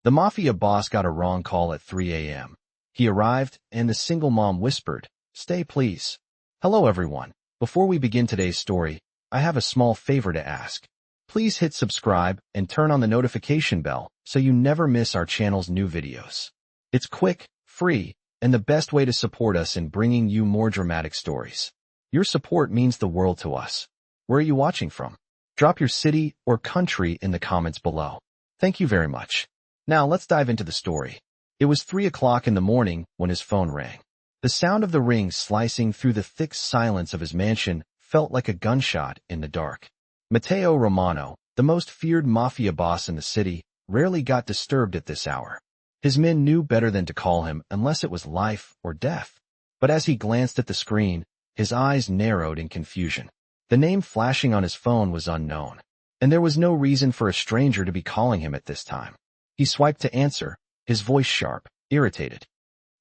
The Mafia boss got a wrong call at 3 a.m. He arrived, and the single mom whispered, "Stay, please." Hello, everyone. Before we begin today's story, I have a small favor to ask. Please hit subscribe and turn on the notification bell so you never miss our channel's new videos. It's quick, free, and the best way to support us in bringing you more dramatic stories. Your support means the world to us. Where are you watching from? Drop your city or country in the comments below. Thank you very much. Now let's dive into the story. It was 3 o'clock in the morning when his phone rang. The sound of the ring slicing through the thick silence of his mansion felt like a gunshot in the dark. Matteo Romano, the most feared mafia boss in the city, rarely got disturbed at this hour. His men knew better than to call him unless it was life or death. But as he glanced at the screen, his eyes narrowed in confusion. The name flashing on his phone was unknown, and there was no reason for a stranger to be calling him at this time. He swiped to answer, his voice sharp, irritated.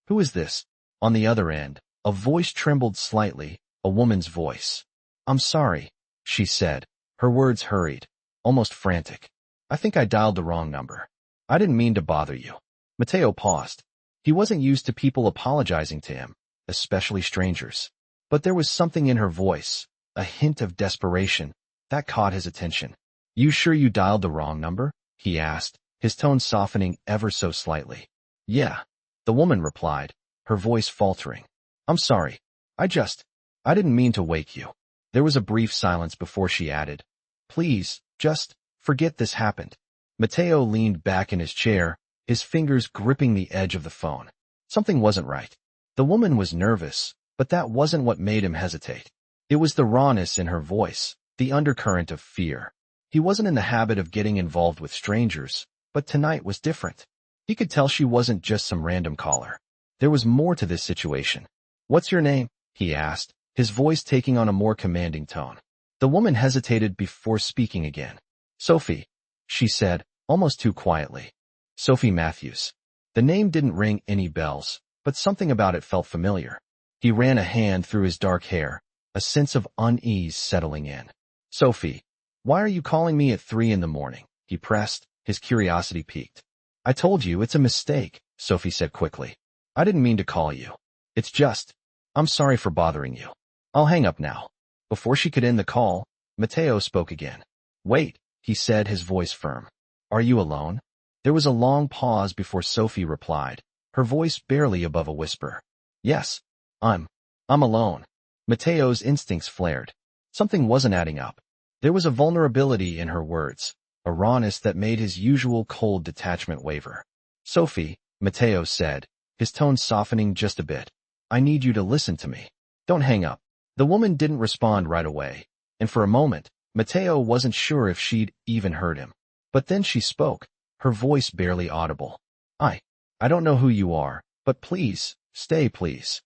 "Who is this?" On the other end, a voice trembled slightly, a woman's voice. "I'm sorry," she said, her words hurried, almost frantic. "I think I dialed the wrong number. I didn't mean to bother you." Matteo paused. He wasn't used to people apologizing to him, especially strangers. But there was something in her voice, a hint of desperation, that caught his attention. "You sure you dialed the wrong number?" he asked, his tone softening ever so slightly. "Yeah," the woman replied, her voice faltering. "I'm sorry. I didn't mean to wake you." There was a brief silence before she added, "Please, just forget this happened." Matteo leaned back in his chair, his fingers gripping the edge of the phone. Something wasn't right. The woman was nervous, but that wasn't what made him hesitate. It was the rawness in her voice, the undercurrent of fear. He wasn't in the habit of getting involved with strangers, but tonight was different. He could tell she wasn't just some random caller. There was more to this situation. "What's your name?" he asked, his voice taking on a more commanding tone. The woman hesitated before speaking again. "Sophie," she said, almost too quietly. "Sophie Matthews." The name didn't ring any bells, but something about it felt familiar. He ran a hand through his dark hair, a sense of unease settling in. "Sophie, why are you calling me at 3 in the morning?" he pressed, his curiosity piqued. "I told you it's a mistake," Sophie said quickly. "I didn't mean to call you. It's just, I'm sorry for bothering you. I'll hang up now." Before she could end the call, Matteo spoke again. "Wait," he said, his voice firm. "Are you alone?" There was a long pause before Sophie replied, her voice barely above a whisper. "Yes, I'm alone." Matteo's instincts flared. Something wasn't adding up. There was a vulnerability in her words, a rawness that made his usual cold detachment waver. "Sophie," Matteo said, his tone softening just a bit, "I need you to listen to me. Don't hang up." The woman didn't respond right away, and for a moment, Matteo wasn't sure if she'd even heard him. But then she spoke, her voice barely audible. I don't know who you are, but please, stay, please."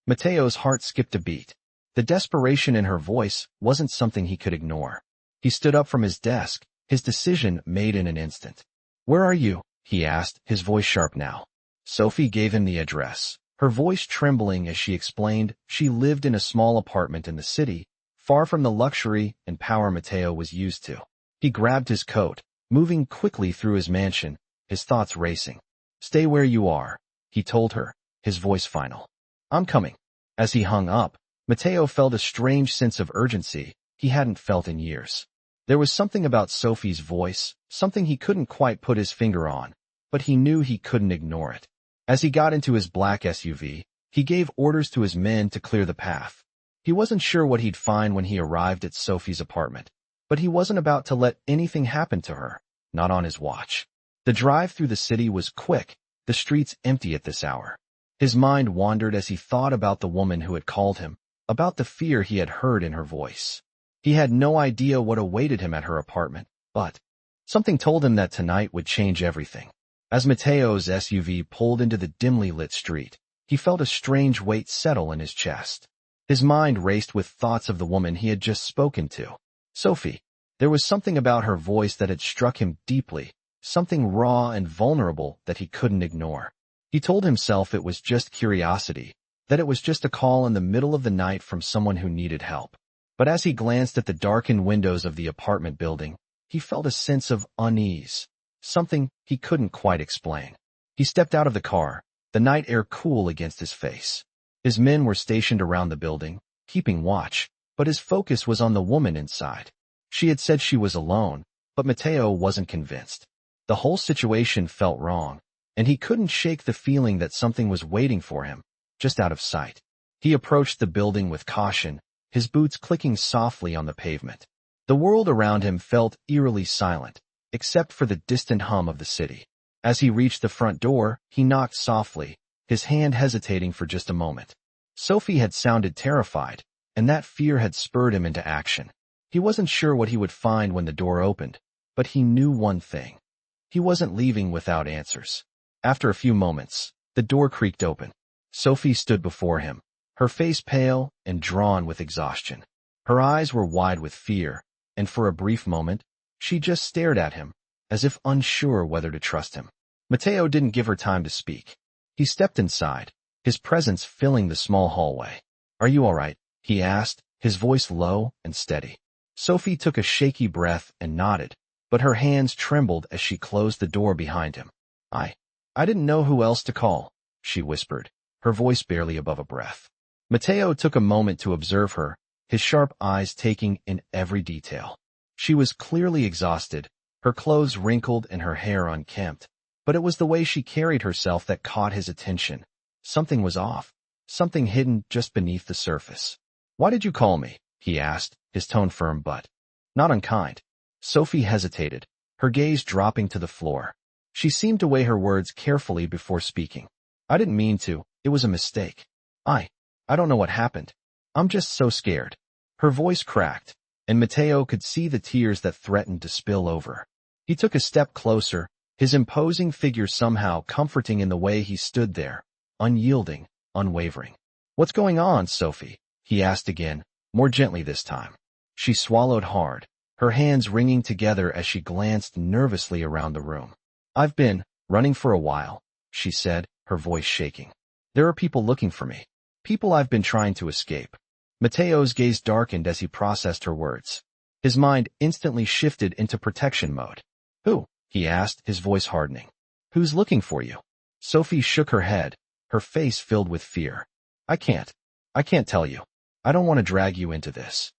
Matteo's heart skipped a beat. The desperation in her voice wasn't something he could ignore. He stood up from his desk, his decision made in an instant. "Where are you?" he asked, his voice sharp now. Sophie gave him the address, her voice trembling as she explained she lived in a small apartment in the city, far from the luxury and power Matteo was used to. He grabbed his coat, moving quickly through his mansion, his thoughts racing. "Stay where you are," he told her, his voice final. "I'm coming." As he hung up, Matteo felt a strange sense of urgency he hadn't felt in years. There was something about Sophie's voice, something he couldn't quite put his finger on, but he knew he couldn't ignore it. As he got into his black SUV, he gave orders to his men to clear the path. He wasn't sure what he'd find when he arrived at Sophie's apartment, but he wasn't about to let anything happen to her, not on his watch. The drive through the city was quick, the streets empty at this hour. His mind wandered as he thought about the woman who had called him, about the fear he had heard in her voice. He had no idea what awaited him at her apartment, but something told him that tonight would change everything. As Matteo's SUV pulled into the dimly lit street, he felt a strange weight settle in his chest. His mind raced with thoughts of the woman he had just spoken to. Sophie. There was something about her voice that had struck him deeply, something raw and vulnerable that he couldn't ignore. He told himself it was just curiosity, that it was just a call in the middle of the night from someone who needed help. But as he glanced at the darkened windows of the apartment building, he felt a sense of unease. something he couldn't quite explain. He stepped out of the car, the night air cool against his face. His men were stationed around the building, keeping watch, but his focus was on the woman inside. She had said she was alone, but Matteo wasn't convinced. The whole situation felt wrong, and he couldn't shake the feeling that something was waiting for him, just out of sight. He approached the building with caution, his boots clicking softly on the pavement. The world around him felt eerily silent, except for the distant hum of the city. As he reached the front door, he knocked softly, his hand hesitating for just a moment. Sophie had sounded terrified, and that fear had spurred him into action. He wasn't sure what he would find when the door opened, but he knew one thing. He wasn't leaving without answers. After a few moments, the door creaked open. Sophie stood before him, her face pale and drawn with exhaustion. Her eyes were wide with fear, and for a brief moment, she just stared at him, as if unsure whether to trust him. Matteo didn't give her time to speak. He stepped inside, his presence filling the small hallway. "Are you all right?" he asked, his voice low and steady. Sophie took a shaky breath and nodded, but her hands trembled as she closed the door behind him. I didn't know who else to call," she whispered, her voice barely above a breath. Matteo took a moment to observe her, his sharp eyes taking in every detail. She was clearly exhausted, her clothes wrinkled and her hair unkempt, but it was the way she carried herself that caught his attention. Something was off, something hidden just beneath the surface. "Why did you call me?" he asked, his tone firm but not unkind. Sophie hesitated, her gaze dropping to the floor. She seemed to weigh her words carefully before speaking. "I didn't mean to. It was a mistake. I don't know what happened. I'm just so scared." Her voice cracked, and Matteo could see the tears that threatened to spill over. He took a step closer, his imposing figure somehow comforting in the way he stood there, unyielding, unwavering. "What's going on, Sophie?" he asked again, more gently this time. She swallowed hard, her hands wringing together as she glanced nervously around the room. "I've been running for a while," she said, her voice shaking. "There are people looking for me. People I've been trying to escape." Matteo's gaze darkened as he processed her words. His mind instantly shifted into protection mode. "Who?" he asked, his voice hardening. "Who's looking for you?" Sophie shook her head, her face filled with fear. I can't tell you. I don't want to drag you into this."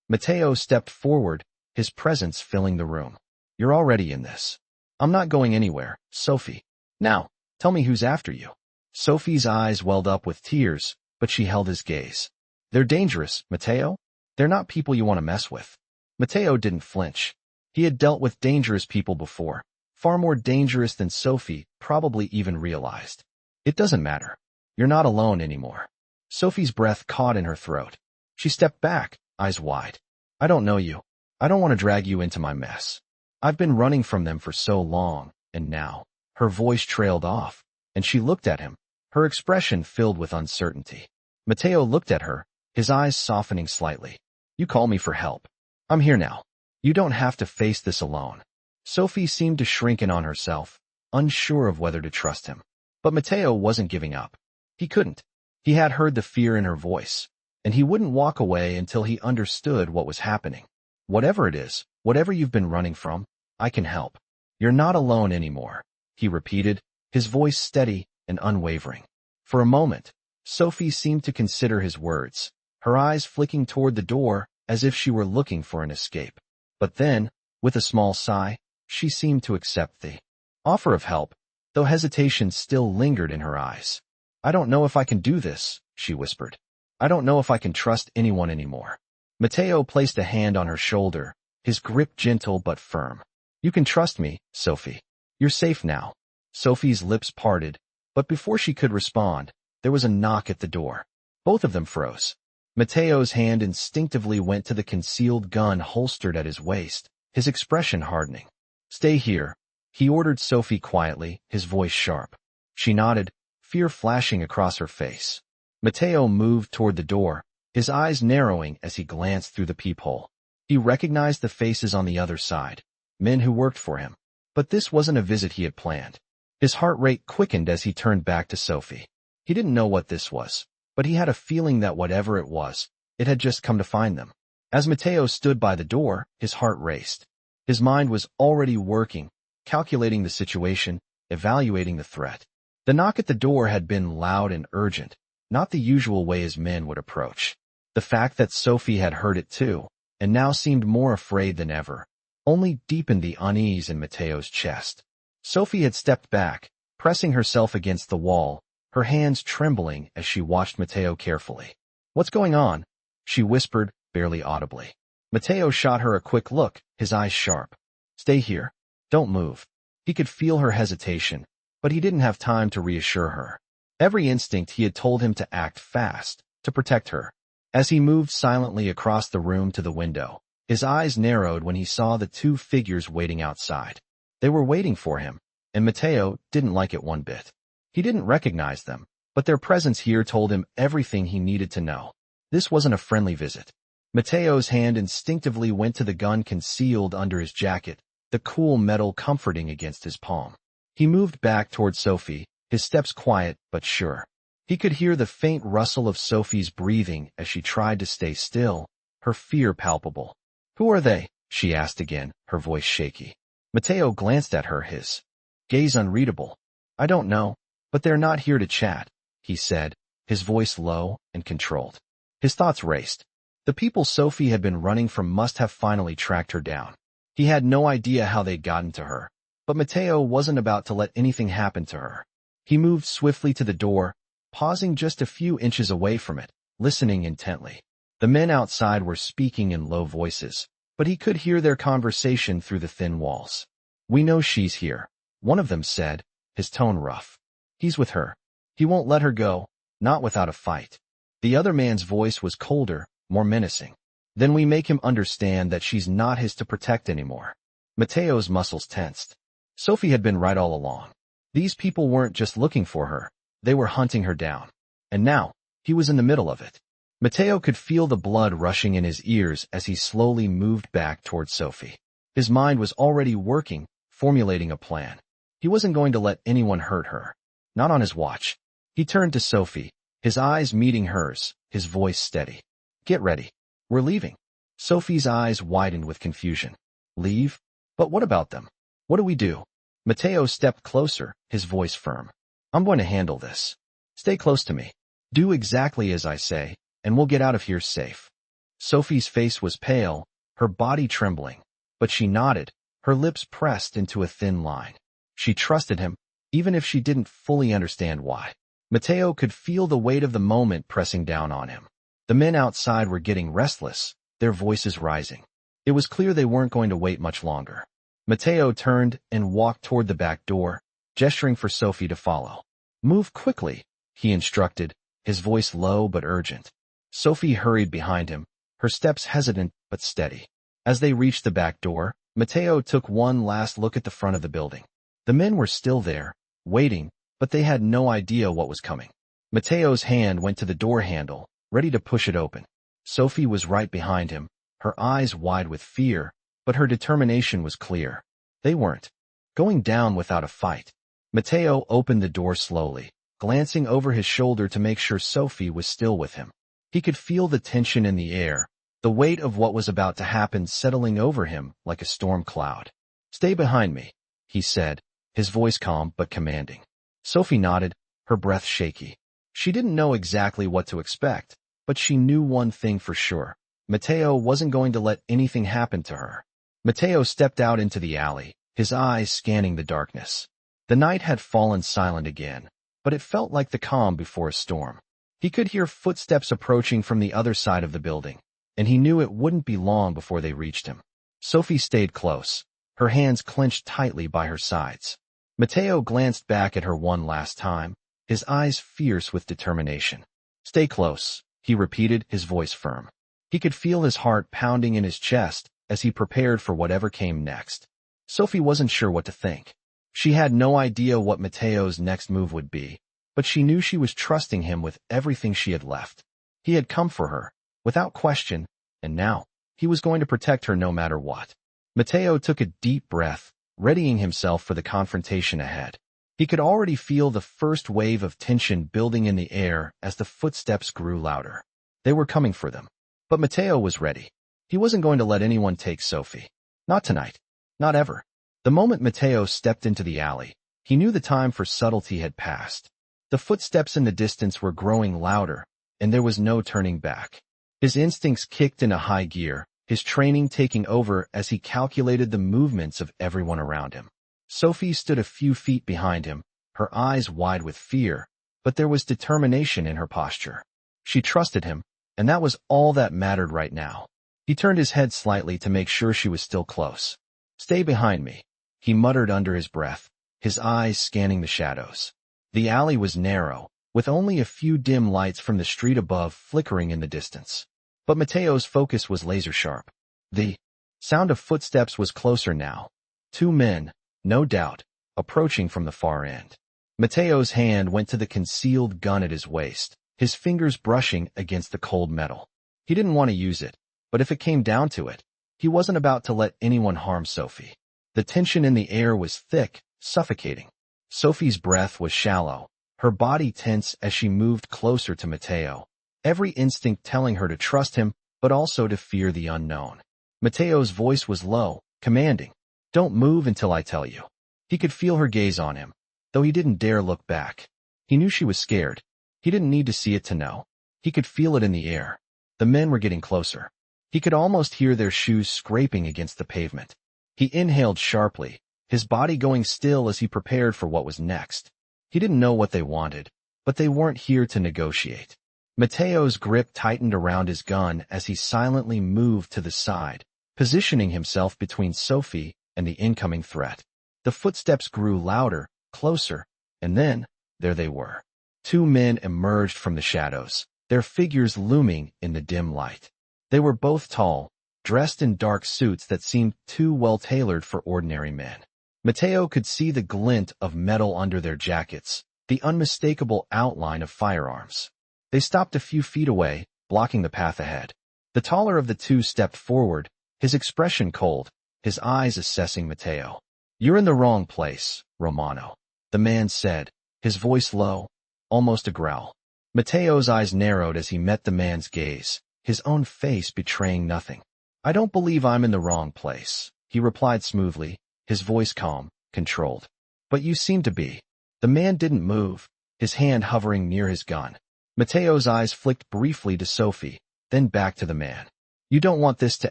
Matteo stepped forward, his presence filling the room. "You're already in this. I'm not going anywhere, Sophie. Now, tell me who's after you." Sophie's eyes welled up with tears, but she held his gaze. "They're dangerous, Matteo. They're not people you want to mess with." Matteo didn't flinch. He had dealt with dangerous people before, far more dangerous than Sophie probably even realized. "It doesn't matter. You're not alone anymore." Sophie's breath caught in her throat. She stepped back, eyes wide. "I don't know you. I don't want to drag you into my mess. I've been running from them for so long, and now." Her voice trailed off, and she looked at him, her expression filled with uncertainty. Matteo looked at her, his eyes softening slightly. "You call me for help. I'm here now. You don't have to face this alone." Sophie seemed to shrink in on herself, unsure of whether to trust him. But Matteo wasn't giving up. He couldn't. He had heard the fear in her voice, and he wouldn't walk away until he understood what was happening. "Whatever it is, whatever you've been running from, I can help. You're not alone anymore," he repeated, his voice steady and unwavering. For a moment, Sophie seemed to consider his words, her eyes flicking toward the door as if she were looking for an escape. But then, with a small sigh, she seemed to accept the offer of help, though hesitation still lingered in her eyes. "I don't know if I can do this," she whispered. "I don't know if I can trust anyone anymore." Matteo placed a hand on her shoulder, his grip gentle but firm. "You can trust me, Sophie. You're safe now." Sophie's lips parted, but before she could respond, there was a knock at the door. Both of them froze. Matteo's hand instinctively went to the concealed gun holstered at his waist, his expression hardening. "Stay here," he ordered Sophie quietly, his voice sharp. She nodded, fear flashing across her face. Matteo moved toward the door, his eyes narrowing as he glanced through the peephole. He recognized the faces on the other side, men who worked for him. But this wasn't a visit he had planned. His heart rate quickened as he turned back to Sophie. He didn't know what this was, but he had a feeling that whatever it was, it had just come to find them. As Matteo stood by the door, his heart raced. His mind was already working, calculating the situation, evaluating the threat. The knock at the door had been loud and urgent, not the usual way his men would approach. The fact that Sophie had heard it too, and now seemed more afraid than ever, only deepened the unease in Matteo's chest. Sophie had stepped back, pressing herself against the wall, her hands trembling as she watched Matteo carefully. "What's going on?" she whispered, barely audibly. Matteo shot her a quick look, his eyes sharp. "Stay here. Don't move." He could feel her hesitation, but he didn't have time to reassure her. Every instinct he had told him to act fast, to protect her. As he moved silently across the room to the window, his eyes narrowed when he saw the two figures waiting outside. They were waiting for him, and Matteo didn't like it one bit. He didn't recognize them, but their presence here told him everything he needed to know. This wasn't a friendly visit. Matteo's hand instinctively went to the gun concealed under his jacket, the cool metal comforting against his palm. He moved back toward Sophie, his steps quiet but sure. He could hear the faint rustle of Sophie's breathing as she tried to stay still, her fear palpable. "Who are they?" she asked again, her voice shaky. Matteo glanced at her, his gaze unreadable. "I don't know, but they're not here to chat," he said, his voice low and controlled. His thoughts raced. The people Sophie had been running from must have finally tracked her down. He had no idea how they'd gotten to her, but Matteo wasn't about to let anything happen to her. He moved swiftly to the door, pausing just a few inches away from it, listening intently. The men outside were speaking in low voices, but he could hear their conversation through the thin walls. "We know she's here," one of them said, his tone rough. "He's with her. He won't let her go, not without a fight." The other man's voice was colder, more menacing. "Then we make him understand that she's not his to protect anymore." Matteo's muscles tensed. Sophie had been right all along. These people weren't just looking for her, they were hunting her down. And now, he was in the middle of it. Matteo could feel the blood rushing in his ears as he slowly moved back toward Sophie. His mind was already working, formulating a plan. He wasn't going to let anyone hurt her. Not on his watch. He turned to Sophie, his eyes meeting hers, his voice steady. "Get ready. We're leaving." Sophie's eyes widened with confusion. "Leave? But what about them? What do we do?" Matteo stepped closer, his voice firm. "I'm going to handle this. Stay close to me. Do exactly as I say, and we'll get out of here safe." Sophie's face was pale, her body trembling, but she nodded, her lips pressed into a thin line. She trusted him, even if she didn't fully understand why. Matteo could feel the weight of the moment pressing down on him. The men outside were getting restless, their voices rising. It was clear they weren't going to wait much longer. Matteo turned and walked toward the back door, gesturing for Sophie to follow. "Move quickly," he instructed, his voice low but urgent. Sophie hurried behind him, her steps hesitant but steady. As they reached the back door, Matteo took one last look at the front of the building. The men were still there, waiting, but they had no idea what was coming. Matteo's hand went to the door handle, ready to push it open. Sophie was right behind him, her eyes wide with fear, but her determination was clear. They weren't going down without a fight. Matteo opened the door slowly, glancing over his shoulder to make sure Sophie was still with him. He could feel the tension in the air, the weight of what was about to happen settling over him like a storm cloud. "Stay behind me," he said, his voice calm but commanding. Sophie nodded, her breath shaky. She didn't know exactly what to expect, but she knew one thing for sure. Matteo wasn't going to let anything happen to her. Matteo stepped out into the alley, his eyes scanning the darkness. The night had fallen silent again, but it felt like the calm before a storm. He could hear footsteps approaching from the other side of the building, and he knew it wouldn't be long before they reached him. Sophie stayed close, her hands clenched tightly by her sides. Matteo glanced back at her one last time, his eyes fierce with determination. "Stay close," he repeated, his voice firm. He could feel his heart pounding in his chest as he prepared for whatever came next. Sophie wasn't sure what to think. She had no idea what Matteo's next move would be, but she knew she was trusting him with everything she had left. He had come for her, without question, and now, he was going to protect her no matter what. Matteo took a deep breath, readying himself for the confrontation ahead. He could already feel the first wave of tension building in the air as the footsteps grew louder. They were coming for them. But Matteo was ready. He wasn't going to let anyone take Sophie. Not tonight. Not ever. The moment Matteo stepped into the alley, he knew the time for subtlety had passed. The footsteps in the distance were growing louder, and there was no turning back. His instincts kicked into high gear, his training taking over as he calculated the movements of everyone around him. Sophie stood a few feet behind him, her eyes wide with fear, but there was determination in her posture. She trusted him, and that was all that mattered right now. He turned his head slightly to make sure she was still close. "Stay behind me," he muttered under his breath, his eyes scanning the shadows. The alley was narrow, with only a few dim lights from the street above flickering in the distance. But Matteo's focus was laser-sharp. The sound of footsteps was closer now. 2 men, no doubt, approaching from the far end. Matteo's hand went to the concealed gun at his waist, his fingers brushing against the cold metal. He didn't want to use it, but if it came down to it, he wasn't about to let anyone harm Sophie. The tension in the air was thick, suffocating. Sophie's breath was shallow, her body tense as she moved closer to Matteo, every instinct telling her to trust him, but also to fear the unknown. Matteo's voice was low, commanding, "Don't move until I tell you." He could feel her gaze on him, though he didn't dare look back. He knew she was scared. He didn't need to see it to know. He could feel it in the air. The men were getting closer. He could almost hear their shoes scraping against the pavement. He inhaled sharply, his body going still as he prepared for what was next. He didn't know what they wanted, but they weren't here to negotiate. Matteo's grip tightened around his gun as he silently moved to the side, positioning himself between Sophie and the incoming threat. The footsteps grew louder, closer, and then, there they were. 2 men emerged from the shadows, their figures looming in the dim light. They were both tall, dressed in dark suits that seemed too well-tailored for ordinary men. Matteo could see the glint of metal under their jackets, the unmistakable outline of firearms. They stopped a few feet away, blocking the path ahead. The taller of the 2 stepped forward, his expression cold, his eyes assessing Matteo. "You're in the wrong place, Romano," the man said, his voice low, almost a growl. Matteo's eyes narrowed as he met the man's gaze, his own face betraying nothing. "I don't believe I'm in the wrong place," he replied smoothly, his voice calm, controlled. "But you seem to be." The man didn't move, his hand hovering near his gun. Matteo's eyes flicked briefly to Sophie, then back to the man. "You don't want this to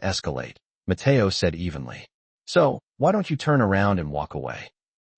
escalate," Matteo said evenly. "So, why don't you turn around and walk away?"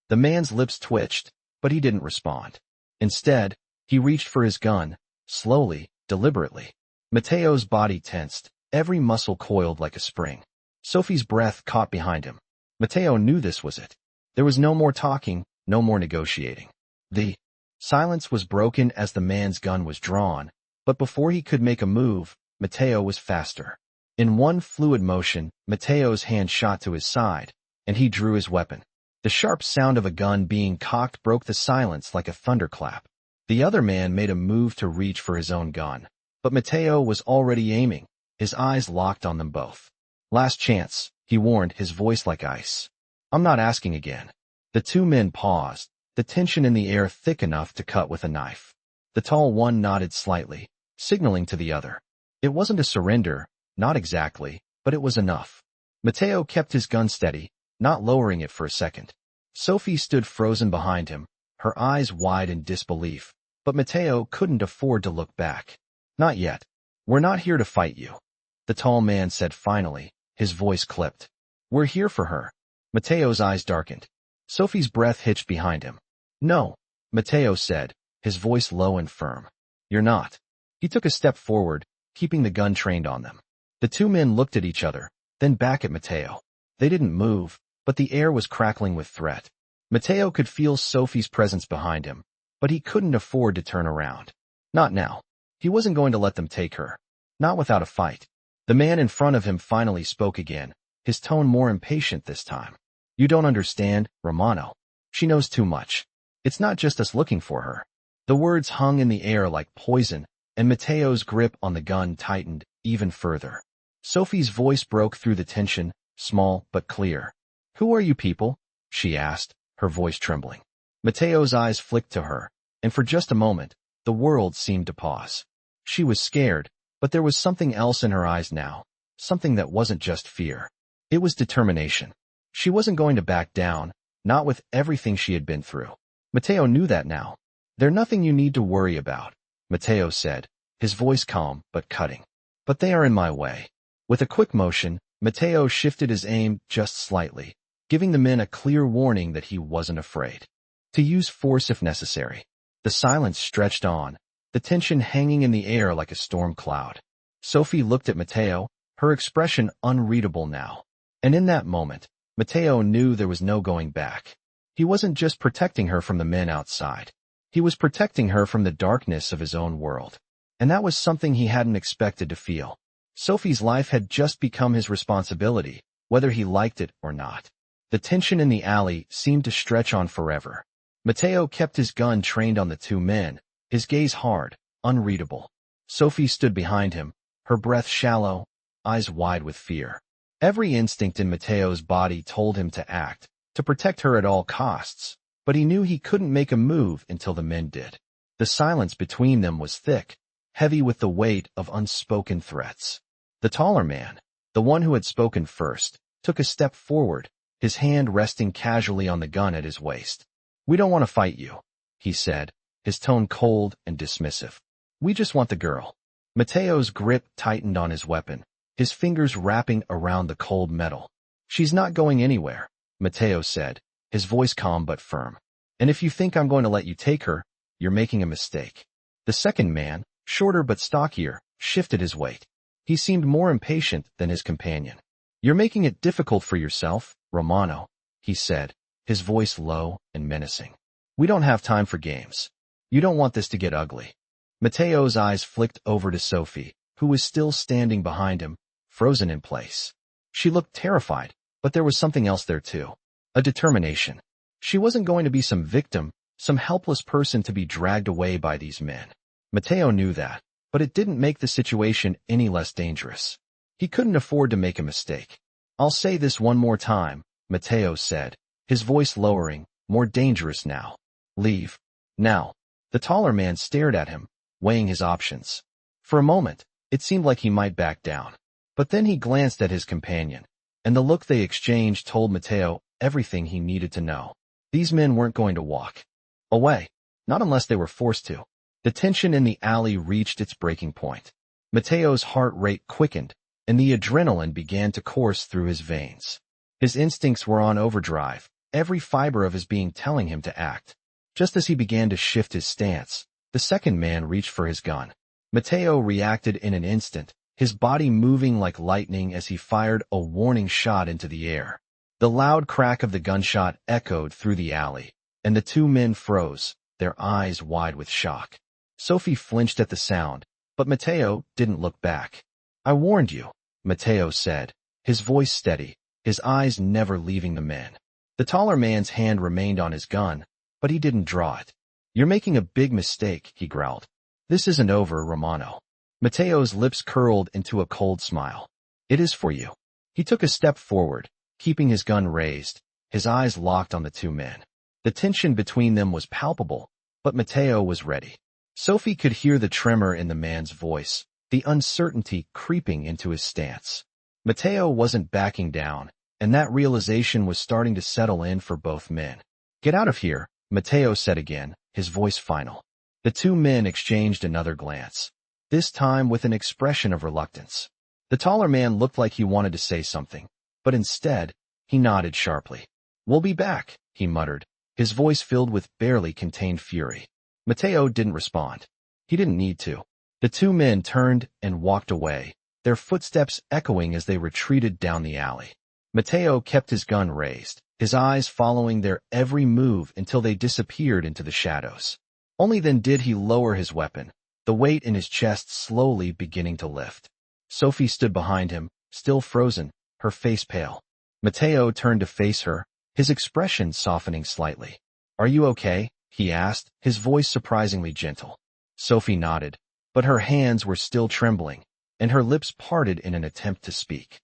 The man's lips twitched, but he didn't respond. Instead, he reached for his gun, slowly, deliberately. Matteo's body tensed, every muscle coiled like a spring. Sophie's breath caught behind him. Matteo knew this was it. There was no more talking, no more negotiating. The silence was broken as the man's gun was drawn, but before he could make a move, Matteo was faster. In one fluid motion, Matteo's hand shot to his side, and he drew his weapon. The sharp sound of a gun being cocked broke the silence like a thunderclap. The other man made a move to reach for his own gun, but Matteo was already aiming, his eyes locked on them both. "Last chance," he warned, his voice like ice. "I'm not asking again." The 2 men paused, the tension in the air thick enough to cut with a knife. The tall one nodded slightly, signaling to the other. It wasn't a surrender, not exactly, but it was enough. Matteo kept his gun steady, not lowering it for a second. Sophie stood frozen behind him, her eyes wide in disbelief, but Matteo couldn't afford to look back. "Not yet. We're not here to fight you," the tall man said finally, his voice clipped. "We're here for her." Matteo's eyes darkened. Sophie's breath hitched behind him. "No," Matteo said, his voice low and firm. "You're not." He took a step forward, keeping the gun trained on them. The 2 men looked at each other, then back at Matteo. They didn't move, but the air was crackling with threat. Matteo could feel Sophie's presence behind him, but he couldn't afford to turn around. Not now. He wasn't going to let them take her. Not without a fight. The man in front of him finally spoke again, his tone more impatient this time. "You don't understand, Romano. She knows too much. It's not just us looking for her." The words hung in the air like poison, and Matteo's grip on the gun tightened even further. Sophie's voice broke through the tension, small but clear. "Who are you people?" she asked, her voice trembling. Matteo's eyes flicked to her, and for just a moment, the world seemed to pause. She was scared, but there was something else in her eyes now, something that wasn't just fear. It was determination. She wasn't going to back down, not with everything she had been through. Matteo knew that now. "They're nothing you need to worry about," Matteo said, his voice calm but cutting. "But they are in my way." With a quick motion, Matteo shifted his aim just slightly, giving the men a clear warning that he wasn't afraid to use force if necessary. The silence stretched on, the tension hanging in the air like a storm cloud. Sophie looked at Matteo, her expression unreadable now. And in that moment, Matteo knew there was no going back. He wasn't just protecting her from the men outside. He was protecting her from the darkness of his own world. And that was something he hadn't expected to feel. Sophie's life had just become his responsibility, whether he liked it or not. The tension in the alley seemed to stretch on forever. Matteo kept his gun trained on the two men, his gaze hard, unreadable. Sophie stood behind him, her breath shallow, eyes wide with fear. Every instinct in Matteo's body told him to act, to protect her at all costs, but he knew he couldn't make a move until the men did. The silence between them was thick, heavy with the weight of unspoken threats. The taller man, the one who had spoken first, took a step forward, his hand resting casually on the gun at his waist. "We don't want to fight you," he said, his tone cold and dismissive. "We just want the girl." Matteo's grip tightened on his weapon, his fingers wrapping around the cold metal. "She's not going anywhere," Matteo said, his voice calm but firm. "And if you think I'm going to let you take her, you're making a mistake." The second man, shorter but stockier, shifted his weight. He seemed more impatient than his companion. "You're making it difficult for yourself, Romano," he said, his voice low and menacing. "We don't have time for games. You don't want this to get ugly." Matteo's eyes flicked over to Sophie, who was still standing behind him, frozen in place. She looked terrified, but there was something else there too. A determination. She wasn't going to be some victim, some helpless person to be dragged away by these men. Matteo knew that, but it didn't make the situation any less dangerous. He couldn't afford to make a mistake. "I'll say this one more time," Matteo said, his voice lowering, more dangerous now. "Leave. Now." The taller man stared at him, weighing his options. For a moment, it seemed like he might back down. But then he glanced at his companion, and the look they exchanged told Matteo everything he needed to know. These men weren't going to walk away, not unless they were forced to. The tension in the alley reached its breaking point. Matteo's heart rate quickened, and the adrenaline began to course through his veins. His instincts were on overdrive, every fiber of his being telling him to act. Just as he began to shift his stance, the second man reached for his gun. Matteo reacted in an instant, his body moving like lightning as he fired a warning shot into the air. The loud crack of the gunshot echoed through the alley, and the two men froze, their eyes wide with shock. Sophie flinched at the sound, but Matteo didn't look back. "I warned you," Matteo said, his voice steady, his eyes never leaving the men. The taller man's hand remained on his gun, but he didn't draw it. "You're making a big mistake," he growled. "This isn't over, Romano." Matteo's lips curled into a cold smile. "It is for you." He took a step forward, keeping his gun raised, his eyes locked on the two men. The tension between them was palpable, but Matteo was ready. Sophie could hear the tremor in the man's voice, the uncertainty creeping into his stance. Matteo wasn't backing down, and that realization was starting to settle in for both men. "Get out of here," Matteo said again, his voice final. The two men exchanged another glance, this time with an expression of reluctance. The taller man looked like he wanted to say something, but instead, he nodded sharply. "We'll be back," he muttered, his voice filled with barely contained fury. Matteo didn't respond. He didn't need to. The two men turned and walked away, their footsteps echoing as they retreated down the alley. Matteo kept his gun raised, his eyes following their every move until they disappeared into the shadows. Only then did he lower his weapon, the weight in his chest slowly beginning to lift. Sophie stood behind him, still frozen, her face pale. Matteo turned to face her, his expression softening slightly. "Are you okay?" he asked, his voice surprisingly gentle. Sophie nodded, but her hands were still trembling, and her lips parted in an attempt to speak.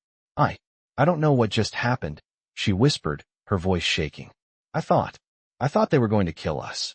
I don't know what just happened," she whispered, her voice shaking. I thought they were going to kill us."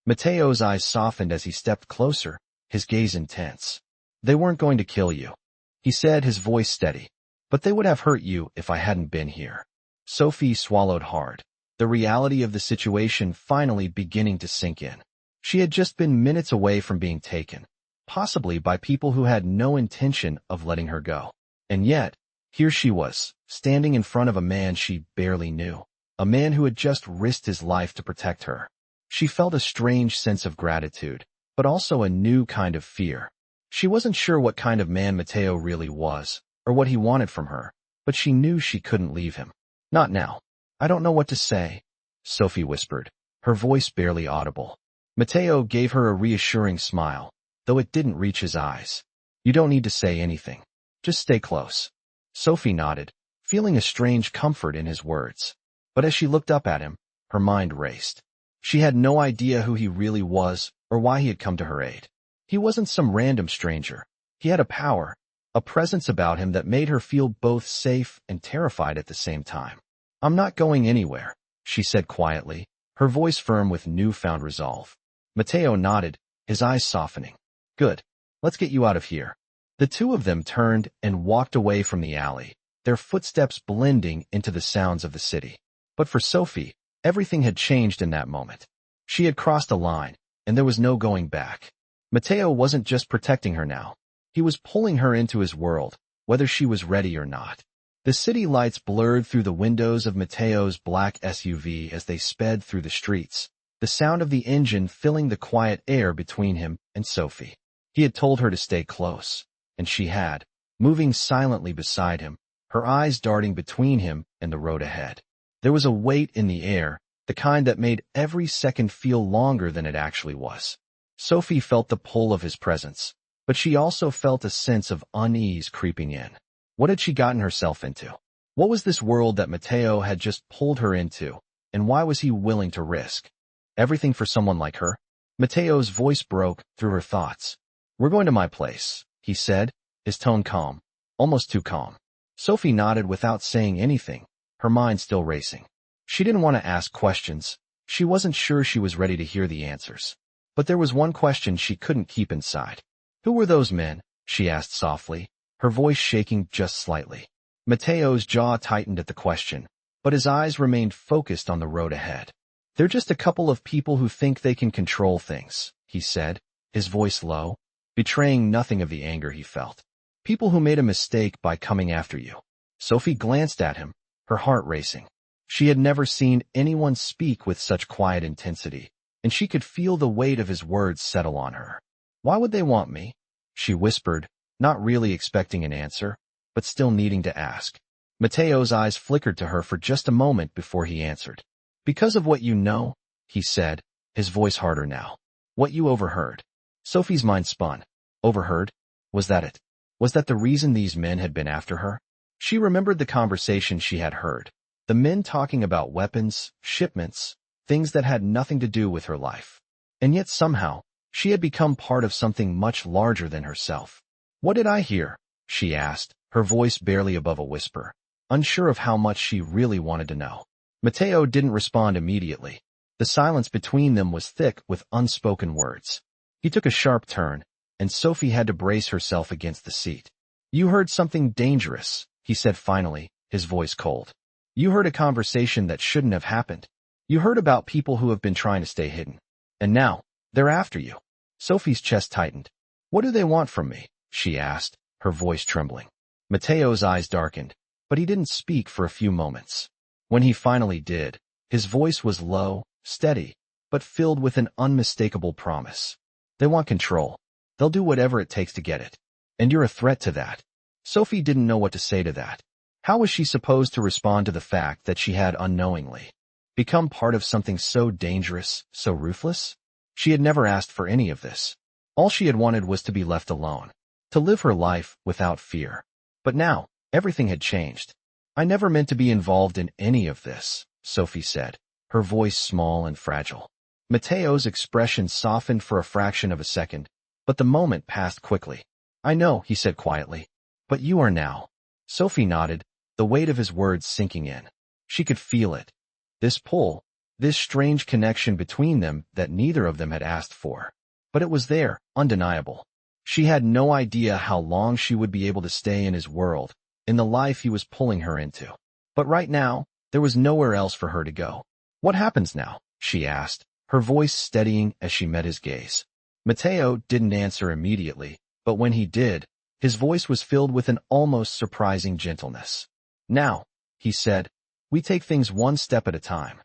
Matteo's eyes softened as he stepped closer, his gaze intense. "They weren't going to kill you," he said, his voice steady. "But they would have hurt you if I hadn't been here." Sophie swallowed hard, the reality of the situation finally beginning to sink in. She had just been minutes away from being taken, possibly by people who had no intention of letting her go. And yet, here she was, standing in front of a man she barely knew, a man who had just risked his life to protect her. She felt a strange sense of gratitude, but also a new kind of fear. She wasn't sure what kind of man Matteo really was, or what he wanted from her, but she knew she couldn't leave him. Not now. I don't know what to say, Sophie whispered, her voice barely audible. Matteo gave her a reassuring smile, though it didn't reach his eyes. You don't need to say anything. Just stay close. Sophie nodded, feeling a strange comfort in his words. But as she looked up at him, her mind raced. She had no idea who he really was or why he had come to her aid. He wasn't some random stranger. He had a power, a presence about him that made her feel both safe and terrified at the same time. I'm not going anywhere, she said quietly, her voice firm with newfound resolve. Matteo nodded, his eyes softening. Good. Let's get you out of here. The two of them turned and walked away from the alley, their footsteps blending into the sounds of the city. But for Sophie, everything had changed in that moment. She had crossed a line, and there was no going back. Matteo wasn't just protecting her now. He was pulling her into his world, whether she was ready or not. The city lights blurred through the windows of Matteo's black SUV as they sped through the streets, the sound of the engine filling the quiet air between him and Sophie. He had told her to stay close, and she had, moving silently beside him, her eyes darting between him and the road ahead. There was a weight in the air, the kind that made every second feel longer than it actually was. Sophie felt the pull of his presence, but she also felt a sense of unease creeping in. What had she gotten herself into? What was this world that Matteo had just pulled her into, and why was he willing to risk everything for someone like her? Matteo's voice broke through her thoughts. We're going to my place, he said, his tone calm, almost too calm. Sophie nodded without saying anything, her mind still racing. She didn't want to ask questions. She wasn't sure she was ready to hear the answers. But there was one question she couldn't keep inside. Who were those men? She asked softly, her voice shaking just slightly. Matteo's jaw tightened at the question, but his eyes remained focused on the road ahead. They're just a couple of people who think they can control things, he said, his voice low, betraying nothing of the anger he felt. People who made a mistake by coming after you. Sophie glanced at him, her heart racing. She had never seen anyone speak with such quiet intensity, and she could feel the weight of his words settle on her. Why would they want me? She whispered, not really expecting an answer, but still needing to ask. Matteo's eyes flickered to her for just a moment before he answered. Because of what you know, he said, his voice harder now. What you overheard. Sophie's mind spun. Overheard? Was that it? Was that the reason these men had been after her? She remembered the conversation she had heard. The men talking about weapons, shipments, things that had nothing to do with her life. And yet somehow, she had become part of something much larger than herself. What did I hear? She asked, her voice barely above a whisper, unsure of how much she really wanted to know. Matteo didn't respond immediately. The silence between them was thick with unspoken words. He took a sharp turn, and Sophie had to brace herself against the seat. You heard something dangerous, he said finally, his voice cold. You heard a conversation that shouldn't have happened. You heard about people who have been trying to stay hidden. And now, they're after you. Sophie's chest tightened. What do they want from me? She asked, her voice trembling. Matteo's eyes darkened, but he didn't speak for a few moments. When he finally did, his voice was low, steady, but filled with an unmistakable promise. They want control. They'll do whatever it takes to get it. And you're a threat to that. Sophie didn't know what to say to that. How was she supposed to respond to the fact that she had unknowingly become part of something so dangerous, so ruthless? She had never asked for any of this. All she had wanted was to be left alone, to live her life without fear. But now, everything had changed. I never meant to be involved in any of this, Sophie said, her voice small and fragile. Matteo's expression softened for a fraction of a second, but the moment passed quickly. I know, he said quietly. But you are now. Sophie nodded, the weight of his words sinking in. She could feel it. This pull, this strange connection between them that neither of them had asked for. But it was there, undeniable. She had no idea how long she would be able to stay in his world, in the life he was pulling her into. But right now, There was nowhere else for her to go. What happens now? She asked, her voice steadying as she met his gaze. Matteo didn't answer immediately, but when he did, his voice was filled with an almost surprising gentleness. Now, he said, we take things one step at a time.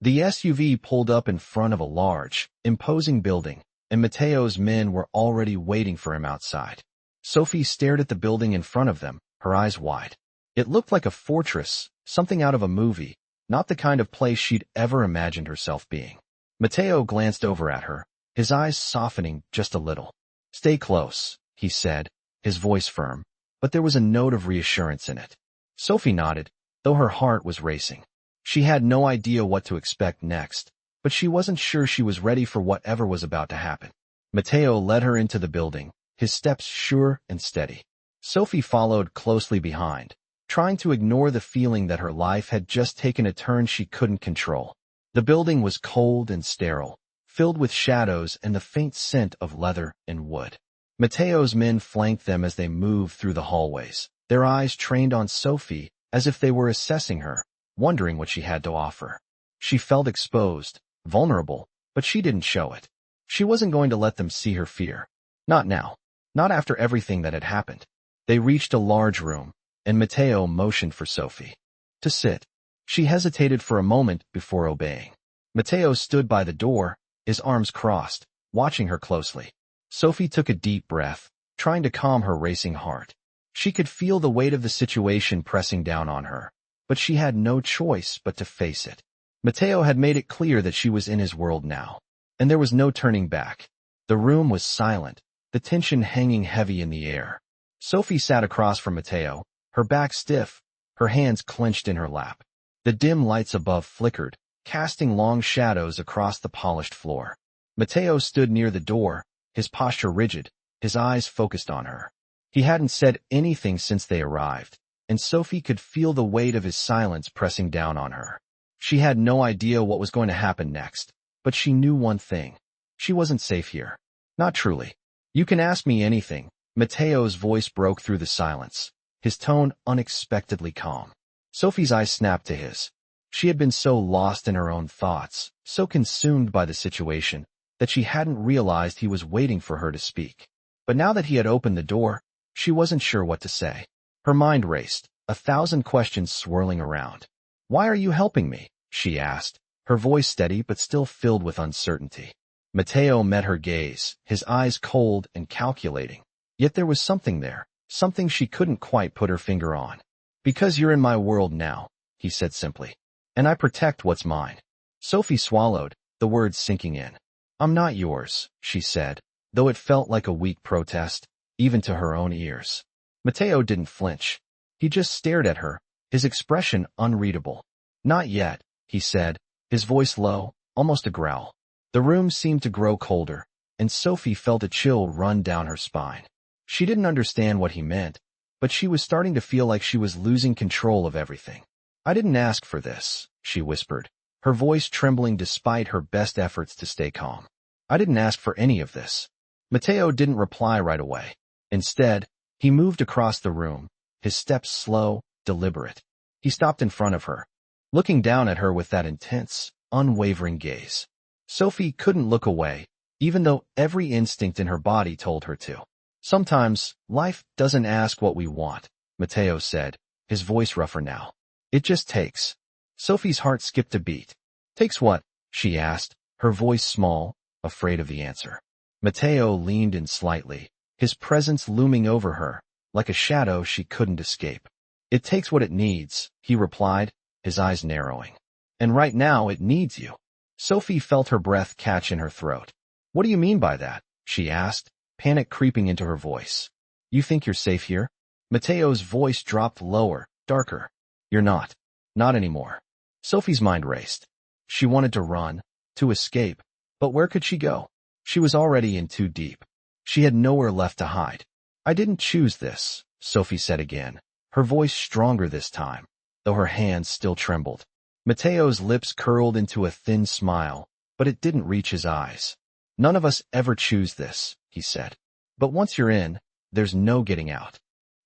The SUV pulled up in front of a large, imposing building, and Matteo's men were already waiting for him outside. Sophie stared at the building in front of them, her eyes wide. It looked like a fortress, something out of a movie, not the kind of place she'd ever imagined herself being. Matteo glanced over at her, his eyes softening just a little. Stay close, he said, his voice firm, but there was a note of reassurance in it. Sophie nodded, though her heart was racing. She had no idea what to expect next, but she wasn't sure she was ready for whatever was about to happen. Matteo led her into the building, his steps sure and steady. Sophie followed closely behind, trying to ignore the feeling that her life had just taken a turn she couldn't control. The building was cold and sterile, filled with shadows and the faint scent of leather and wood. Matteo's men flanked them as they moved through the hallways, their eyes trained on Sophie as if they were assessing her, wondering what she had to offer. She felt exposed, vulnerable, but she didn't show it. She wasn't going to let them see her fear. Not now. Not after everything that had happened. They reached a large room, and Matteo motioned for Sophie to sit. She hesitated for a moment before obeying. Matteo stood by the door, his arms crossed, watching her closely. Sophie took a deep breath, trying to calm her racing heart. She could feel the weight of the situation pressing down on her, but she had no choice but to face it. Matteo had made it clear that she was in his world now, and there was no turning back. The room was silent, the tension hanging heavy in the air. Sophie sat across from Matteo, her back stiff, her hands clenched in her lap. The dim lights above flickered, casting long shadows across the polished floor. Matteo stood near the door, his posture rigid, his eyes focused on her. He hadn't said anything since they arrived, and Sophie could feel the weight of his silence pressing down on her. She had no idea what was going to happen next, but she knew one thing. She wasn't safe here. Not truly. You can ask me anything. Matteo's voice broke through the silence, his tone unexpectedly calm. Sophie's eyes snapped to his. She had been so lost in her own thoughts, so consumed by the situation, that she hadn't realized he was waiting for her to speak. But now that he had opened the door, she wasn't sure what to say. Her mind raced, 1,000 questions swirling around. Why are you helping me? She asked, her voice steady but still filled with uncertainty. Matteo met her gaze, his eyes cold and calculating. Yet there was something there, something she couldn't quite put her finger on. Because you're in my world now, he said simply. And I protect what's mine. Sophie swallowed, the words sinking in. I'm not yours, she said, though it felt like a weak protest, even to her own ears. Matteo didn't flinch. He just stared at her, his expression unreadable. Not yet, he said, his voice low, almost a growl. The room seemed to grow colder, and Sophie felt a chill run down her spine. She didn't understand what he meant, but she was starting to feel like she was losing control of everything. I didn't ask for this, she whispered, her voice trembling despite her best efforts to stay calm. I didn't ask for any of this. Matteo didn't reply right away. Instead, he moved across the room, his steps slow, deliberate. He stopped in front of her, looking down at her with that intense, unwavering gaze. Sophie couldn't look away, even though every instinct in her body told her to. Sometimes, life doesn't ask what we want, Matteo said, his voice rougher now. It just takes. Sophie's heart skipped a beat. Takes what? She asked, her voice small, afraid of the answer. Matteo leaned in slightly, his presence looming over her, like a shadow she couldn't escape. It takes what it needs, he replied, his eyes narrowing. And right now it needs you. Sophie felt her breath catch in her throat. What do you mean by that? She asked, panic creeping into her voice. You think you're safe here? Matteo's voice dropped lower, darker. You're not. Not anymore. Sophie's mind raced. She wanted to run, to escape, but where could she go? She was already in too deep. She had nowhere left to hide. I didn't choose this, Sophie said again, her voice stronger this time, though her hands still trembled. Matteo's lips curled into a thin smile, but it didn't reach his eyes. None of us ever choose this, he said. But once you're in, there's no getting out.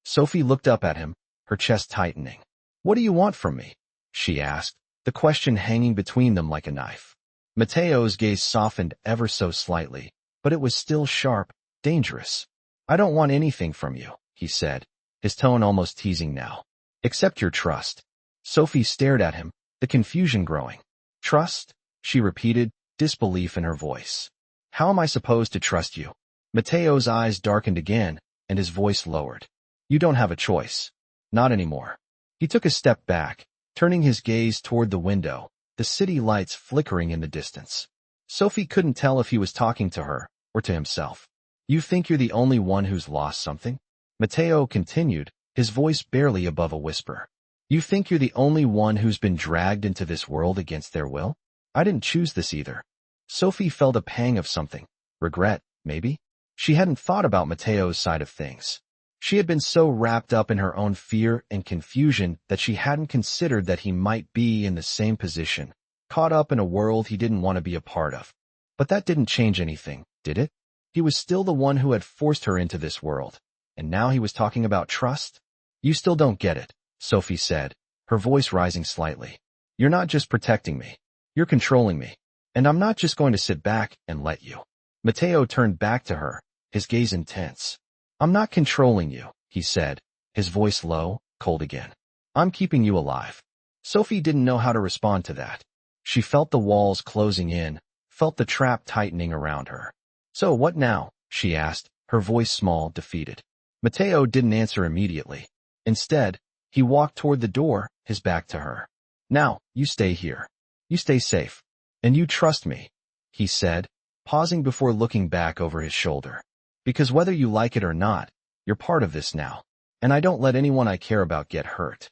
Sophie looked up at him, her chest tightening. What do you want from me? she asked, the question hanging between them like a knife. Matteo's gaze softened ever so slightly, but it was still sharp, dangerous. I don't want anything from you, he said, his tone almost teasing now. Except your trust. Sophie stared at him, the confusion growing. Trust? She repeated, disbelief in her voice. How am I supposed to trust you? Matteo's eyes darkened again, and his voice lowered. You don't have a choice. Not anymore. He took a step back, turning his gaze toward the window, the city lights flickering in the distance. Sophie couldn't tell if he was talking to her or to himself. You think you're the only one who's lost something? Matteo continued, his voice barely above a whisper. You think you're the only one who's been dragged into this world against their will? I didn't choose this either. Sophie felt a pang of something. Regret, maybe? She hadn't thought about Matteo's side of things. She had been so wrapped up in her own fear and confusion that she hadn't considered that he might be in the same position, caught up in a world he didn't want to be a part of. But that didn't change anything, did it? He was still the one who had forced her into this world, and now he was talking about trust? You still don't get it, Sophie said, her voice rising slightly. You're not just protecting me. You're controlling me. And I'm not just going to sit back and let you. Matteo turned back to her, his gaze intense. I'm not controlling you, he said, his voice low, cold again. I'm keeping you alive. Sophie didn't know how to respond to that. She felt the walls closing in, felt the trap tightening around her. So what now? She asked, her voice small, defeated. Matteo didn't answer immediately. Instead, he walked toward the door, his back to her. Now, you stay here. You stay safe. And you trust me, he said, pausing before looking back over his shoulder. Because whether you like it or not, you're part of this now. And I don't let anyone I care about get hurt.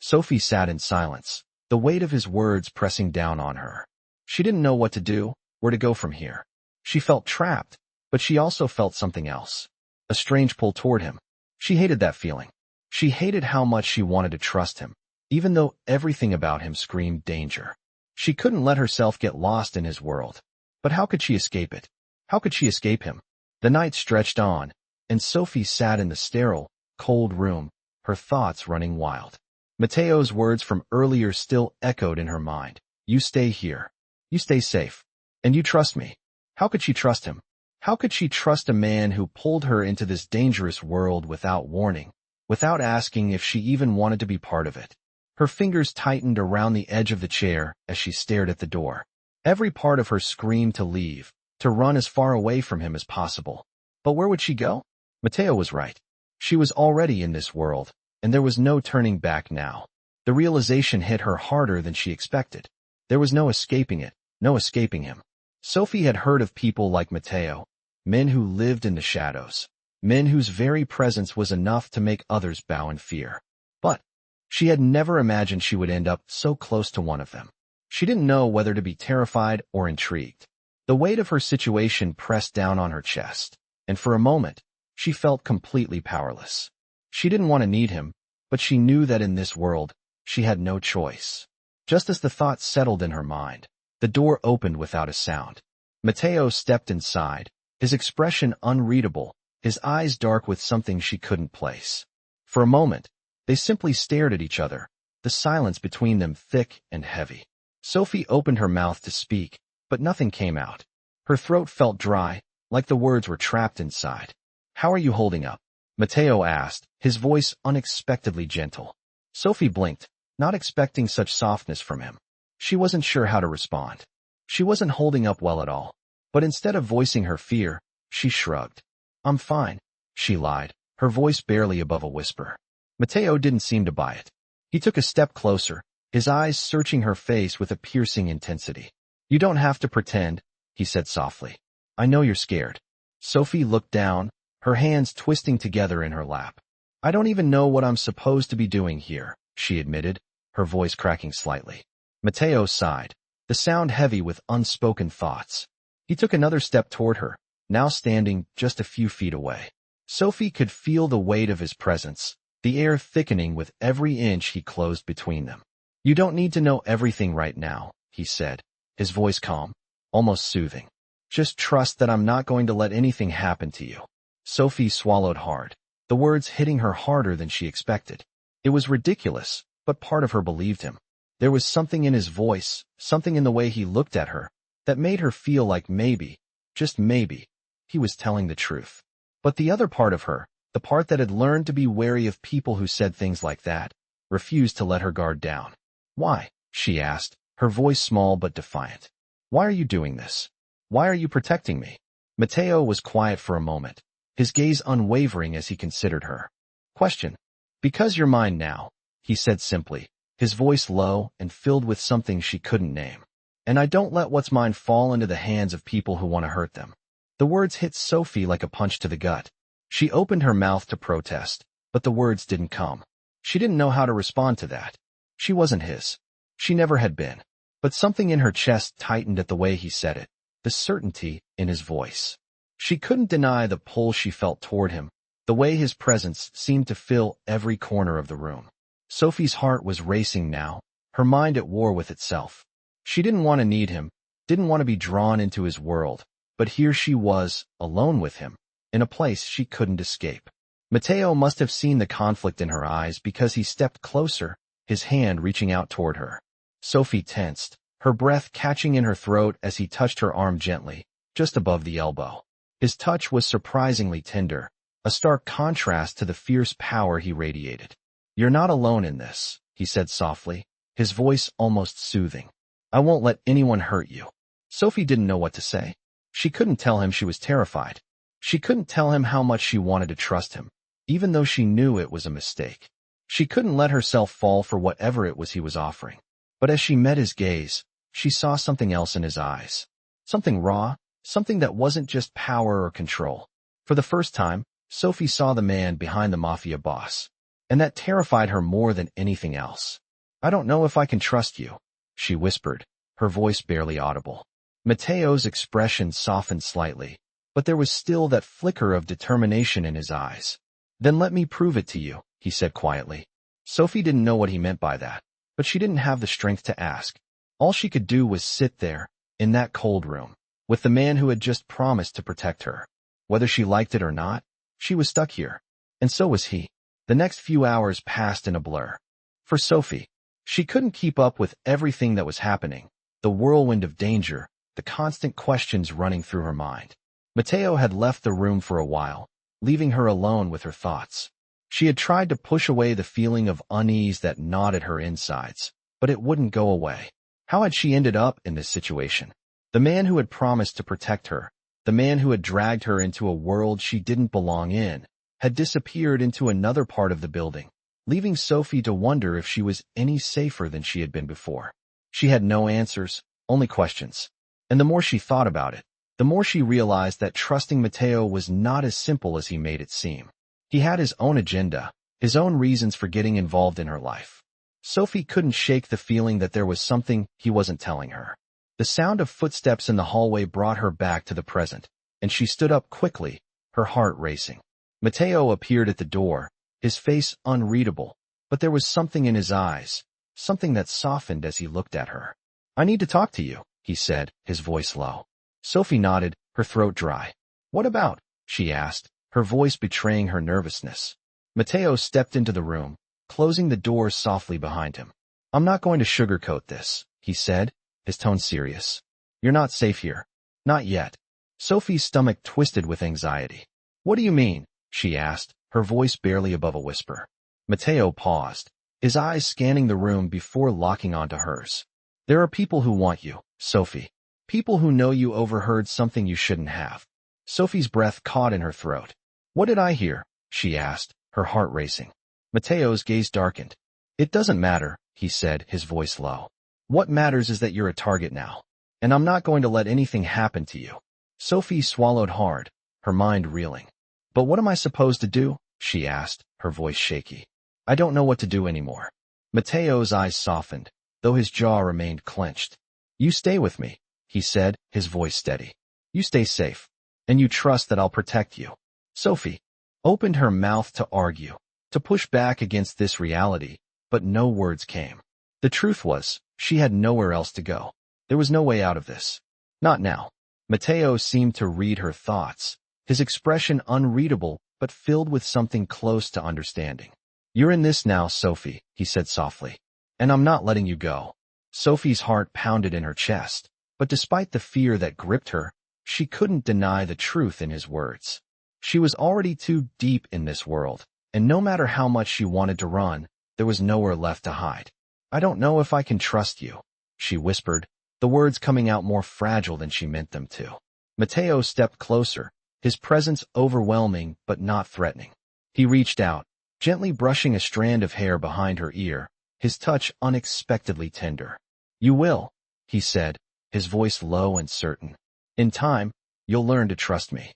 Sophie sat in silence, the weight of his words pressing down on her. She didn't know what to do, where to go from here. She felt trapped, but she also felt something else. A strange pull toward him. She hated that feeling. She hated how much she wanted to trust him, even though everything about him screamed danger. She couldn't let herself get lost in his world. But how could she escape it? How could she escape him? The night stretched on, and Sophie sat in the sterile, cold room, her thoughts running wild. Matteo's words from earlier still echoed in her mind. You stay here. You stay safe. And you trust me. How could she trust him? How could she trust a man who pulled her into this dangerous world without warning, without asking if she even wanted to be part of it? Her fingers tightened around the edge of the chair as she stared at the door. Every part of her screamed to leave, to run as far away from him as possible. But where would she go? Matteo was right. She was already in this world, and there was no turning back now. The realization hit her harder than she expected. There was no escaping it, no escaping him. Sophie had heard of people like Matteo, men who lived in the shadows, men whose very presence was enough to make others bow in fear. But she had never imagined she would end up so close to one of them. She didn't know whether to be terrified or intrigued. The weight of her situation pressed down on her chest, and for a moment, she felt completely powerless. She didn't want to need him, but she knew that in this world, she had no choice. Just as the thought settled in her mind, the door opened without a sound. Matteo stepped inside, his expression unreadable, his eyes dark with something she couldn't place. For a moment, they simply stared at each other, the silence between them thick and heavy. Sophie opened her mouth to speak, but nothing came out. Her throat felt dry, like the words were trapped inside. How are you holding up? Matteo asked, his voice unexpectedly gentle. Sophie blinked, not expecting such softness from him. She wasn't sure how to respond. She wasn't holding up well at all. But instead of voicing her fear, she shrugged. I'm fine, she lied, her voice barely above a whisper. Matteo didn't seem to buy it. He took a step closer, his eyes searching her face with a piercing intensity. You don't have to pretend, he said softly. I know you're scared. Sophie looked down, her hands twisting together in her lap. I don't even know what I'm supposed to be doing here, she admitted, her voice cracking slightly. Matteo sighed, the sound heavy with unspoken thoughts. He took another step toward her, now standing just a few feet away. Sophie could feel the weight of his presence, the air thickening with every inch he closed between them. You don't need to know everything right now, he said, his voice calm, almost soothing. Just trust that I'm not going to let anything happen to you. Sophie swallowed hard, the words hitting her harder than she expected. It was ridiculous, but part of her believed him. There was something in his voice, something in the way he looked at her, that made her feel like maybe, just maybe, he was telling the truth. But the other part of her, the part that had learned to be wary of people who said things like that, refused to let her guard down. "Why?" she asked, her voice small but defiant. "Why are you doing this? Why are you protecting me?" Matteo was quiet for a moment, his gaze unwavering as he considered her. Question. "Because you're mine now," he said simply, his voice low and filled with something she couldn't name. "And I don't let what's mine fall into the hands of people who want to hurt them." The words hit Sophie like a punch to the gut. She opened her mouth to protest, but the words didn't come. She didn't know how to respond to that. She wasn't his. She never had been. But something in her chest tightened at the way he said it, the certainty in his voice. She couldn't deny the pull she felt toward him, the way his presence seemed to fill every corner of the room. Sophie's heart was racing now, her mind at war with itself. She didn't want to need him, didn't want to be drawn into his world, but here she was, alone with him, in a place she couldn't escape. Matteo must have seen the conflict in her eyes because he stepped closer, his hand reaching out toward her. Sophie tensed, her breath catching in her throat as he touched her arm gently, just above the elbow. His touch was surprisingly tender, a stark contrast to the fierce power he radiated. "You're not alone in this," he said softly, his voice almost soothing. "I won't let anyone hurt you." Sophie didn't know what to say. She couldn't tell him she was terrified. She couldn't tell him how much she wanted to trust him, even though she knew it was a mistake. She couldn't let herself fall for whatever it was he was offering. But as she met his gaze, she saw something else in his eyes. Something raw, something that wasn't just power or control. For the first time, Sophie saw the man behind the Mafia boss. And that terrified her more than anything else. "I don't know if I can trust you," she whispered, her voice barely audible. Matteo's expression softened slightly, but there was still that flicker of determination in his eyes. "Then let me prove it to you," he said quietly. Sophie didn't know what he meant by that, but she didn't have the strength to ask. All she could do was sit there, in that cold room, with the man who had just promised to protect her. Whether she liked it or not, she was stuck here. And so was he. The next few hours passed in a blur. For Sophie, she couldn't keep up with everything that was happening, the whirlwind of danger, the constant questions running through her mind. Matteo had left the room for a while, leaving her alone with her thoughts. She had tried to push away the feeling of unease that gnawed at her insides, but it wouldn't go away. How had she ended up in this situation? The man who had promised to protect her, the man who had dragged her into a world she didn't belong in, had disappeared into another part of the building, leaving Sophie to wonder if she was any safer than she had been before. She had no answers, only questions. And the more she thought about it, the more she realized that trusting Matteo was not as simple as he made it seem. He had his own agenda, his own reasons for getting involved in her life. Sophie couldn't shake the feeling that there was something he wasn't telling her. The sound of footsteps in the hallway brought her back to the present, and she stood up quickly, her heart racing. Matteo appeared at the door, his face unreadable, but there was something in his eyes, something that softened as he looked at her. "I need to talk to you," he said, his voice low. Sophie nodded, her throat dry. "What about?" she asked, her voice betraying her nervousness. Matteo stepped into the room, closing the door softly behind him. "I'm not going to sugarcoat this," he said, his tone serious. "You're not safe here. Not yet." Sophie's stomach twisted with anxiety. "What do you mean?" she asked, her voice barely above a whisper. Matteo paused, his eyes scanning the room before locking onto hers. "There are people who want you, Sophie. People who know you overheard something you shouldn't have." Sophie's breath caught in her throat. "What did I hear?" she asked, her heart racing. Matteo's gaze darkened. "It doesn't matter," he said, his voice low. "What matters is that you're a target now, and I'm not going to let anything happen to you." Sophie swallowed hard, her mind reeling. "But what am I supposed to do?" she asked, her voice shaky. "I don't know what to do anymore." Matteo's eyes softened, though his jaw remained clenched. "You stay with me," he said, his voice steady. "You stay safe, and you trust that I'll protect you." Sophie opened her mouth to argue, to push back against this reality, but no words came. The truth was, she had nowhere else to go. There was no way out of this. Not now. Matteo seemed to read her thoughts, his expression unreadable but filled with something close to understanding. "You're in this now, Sophie," he said softly. and I'm not letting you go. Sophie's heart pounded in her chest, but despite the fear that gripped her, she couldn't deny the truth in his words. She was already too deep in this world, and no matter how much she wanted to run, there was nowhere left to hide. I don't know if I can trust you, she whispered, the words coming out more fragile than she meant them to. Matteo stepped closer, his presence overwhelming but not threatening. He reached out, gently brushing a strand of hair behind her ear, his touch unexpectedly tender. You will, he said, his voice low and certain. In time, you'll learn to trust me.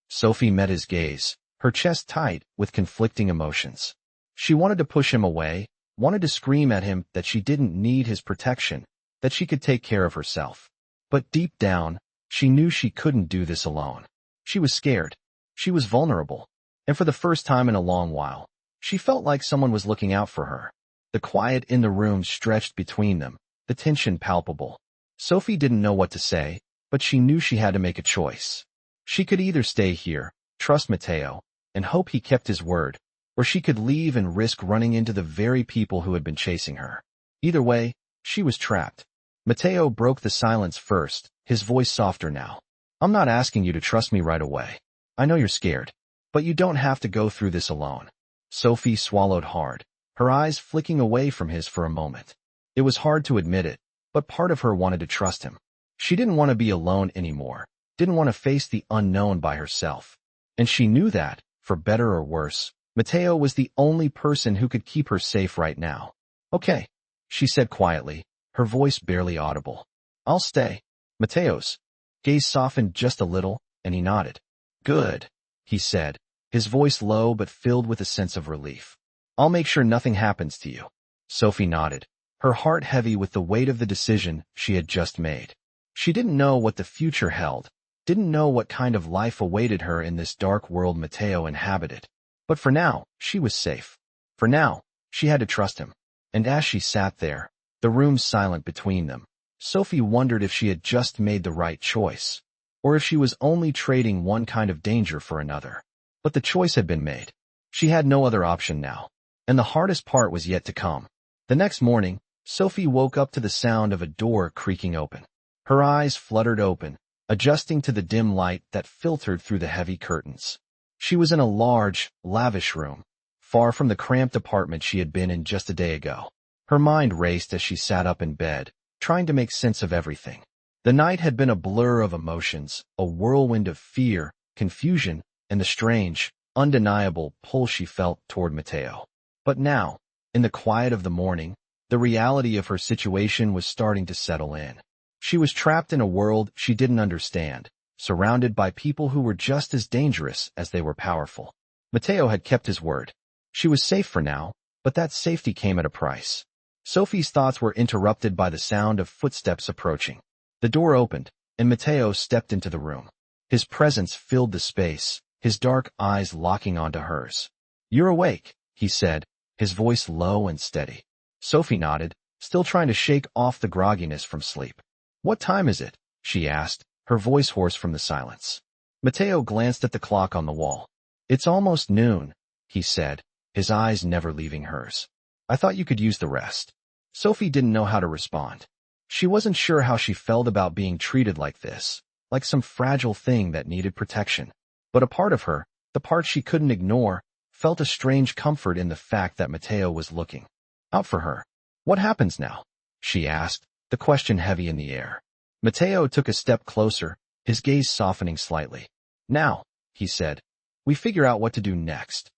Sophie met his gaze, her chest tight with conflicting emotions. She wanted to push him away, wanted to scream at him that she didn't need his protection, that she could take care of herself. But deep down, she knew she couldn't do this alone. She was scared. She was vulnerable. And for the first time in a long while, she felt like someone was looking out for her. The quiet in the room stretched between them, the tension palpable. Sophie didn't know what to say, but she knew she had to make a choice. She could either stay here, trust Matteo, and hope he kept his word, or she could leave and risk running into the very people who had been chasing her. Either way, she was trapped. Matteo broke the silence first, his voice softer now. I'm not asking you to trust me right away. I know you're scared, but you don't have to go through this alone. Sophie swallowed hard, her eyes flicking away from his for a moment. It was hard to admit it, but part of her wanted to trust him. She didn't want to be alone anymore, didn't want to face the unknown by herself. And she knew that, for better or worse, Matteo was the only person who could keep her safe right now. Okay, she said quietly, her voice barely audible. I'll stay. Matteo's gaze softened just a little, and he nodded. Good, he said, his voice low but filled with a sense of relief. I'll make sure nothing happens to you. Sophie nodded, her heart heavy with the weight of the decision she had just made. She didn't know what the future held, didn't know what kind of life awaited her in this dark world Matteo inhabited. But for now, she was safe. For now, she had to trust him. And as she sat there, the room silent between them, Sophie wondered if she had just made the right choice, or if she was only trading one kind of danger for another. But the choice had been made. She had no other option now, and the hardest part was yet to come. The next morning, Sophie woke up to the sound of a door creaking open. Her eyes fluttered open, adjusting to the dim light that filtered through the heavy curtains. She was in a large, lavish room, far from the cramped apartment she had been in just a day ago. Her mind raced as she sat up in bed, trying to make sense of everything. The night had been a blur of emotions, a whirlwind of fear, confusion, and the strange, undeniable pull she felt toward Matteo. But now, in the quiet of the morning, the reality of her situation was starting to settle in. She was trapped in a world she didn't understand, surrounded by people who were just as dangerous as they were powerful. Matteo had kept his word. She was safe for now, but that safety came at a price. Sophie's thoughts were interrupted by the sound of footsteps approaching. The door opened, and Matteo stepped into the room. His presence filled the space, his dark eyes locking onto hers. You're awake, he said, his voice low and steady. Sophie nodded, still trying to shake off the grogginess from sleep. What time is it? She asked, her voice hoarse from the silence. Matteo glanced at the clock on the wall. It's almost noon, he said, his eyes never leaving hers. I thought you could use the rest. Sophie didn't know how to respond. She wasn't sure how she felt about being treated like this, like some fragile thing that needed protection. But a part of her, the part she couldn't ignore, felt a strange comfort in the fact that Matteo was looking out for her. What happens now? She asked, the question heavy in the air. Matteo took a step closer, his gaze softening slightly. Now, he said, we figure out what to do next.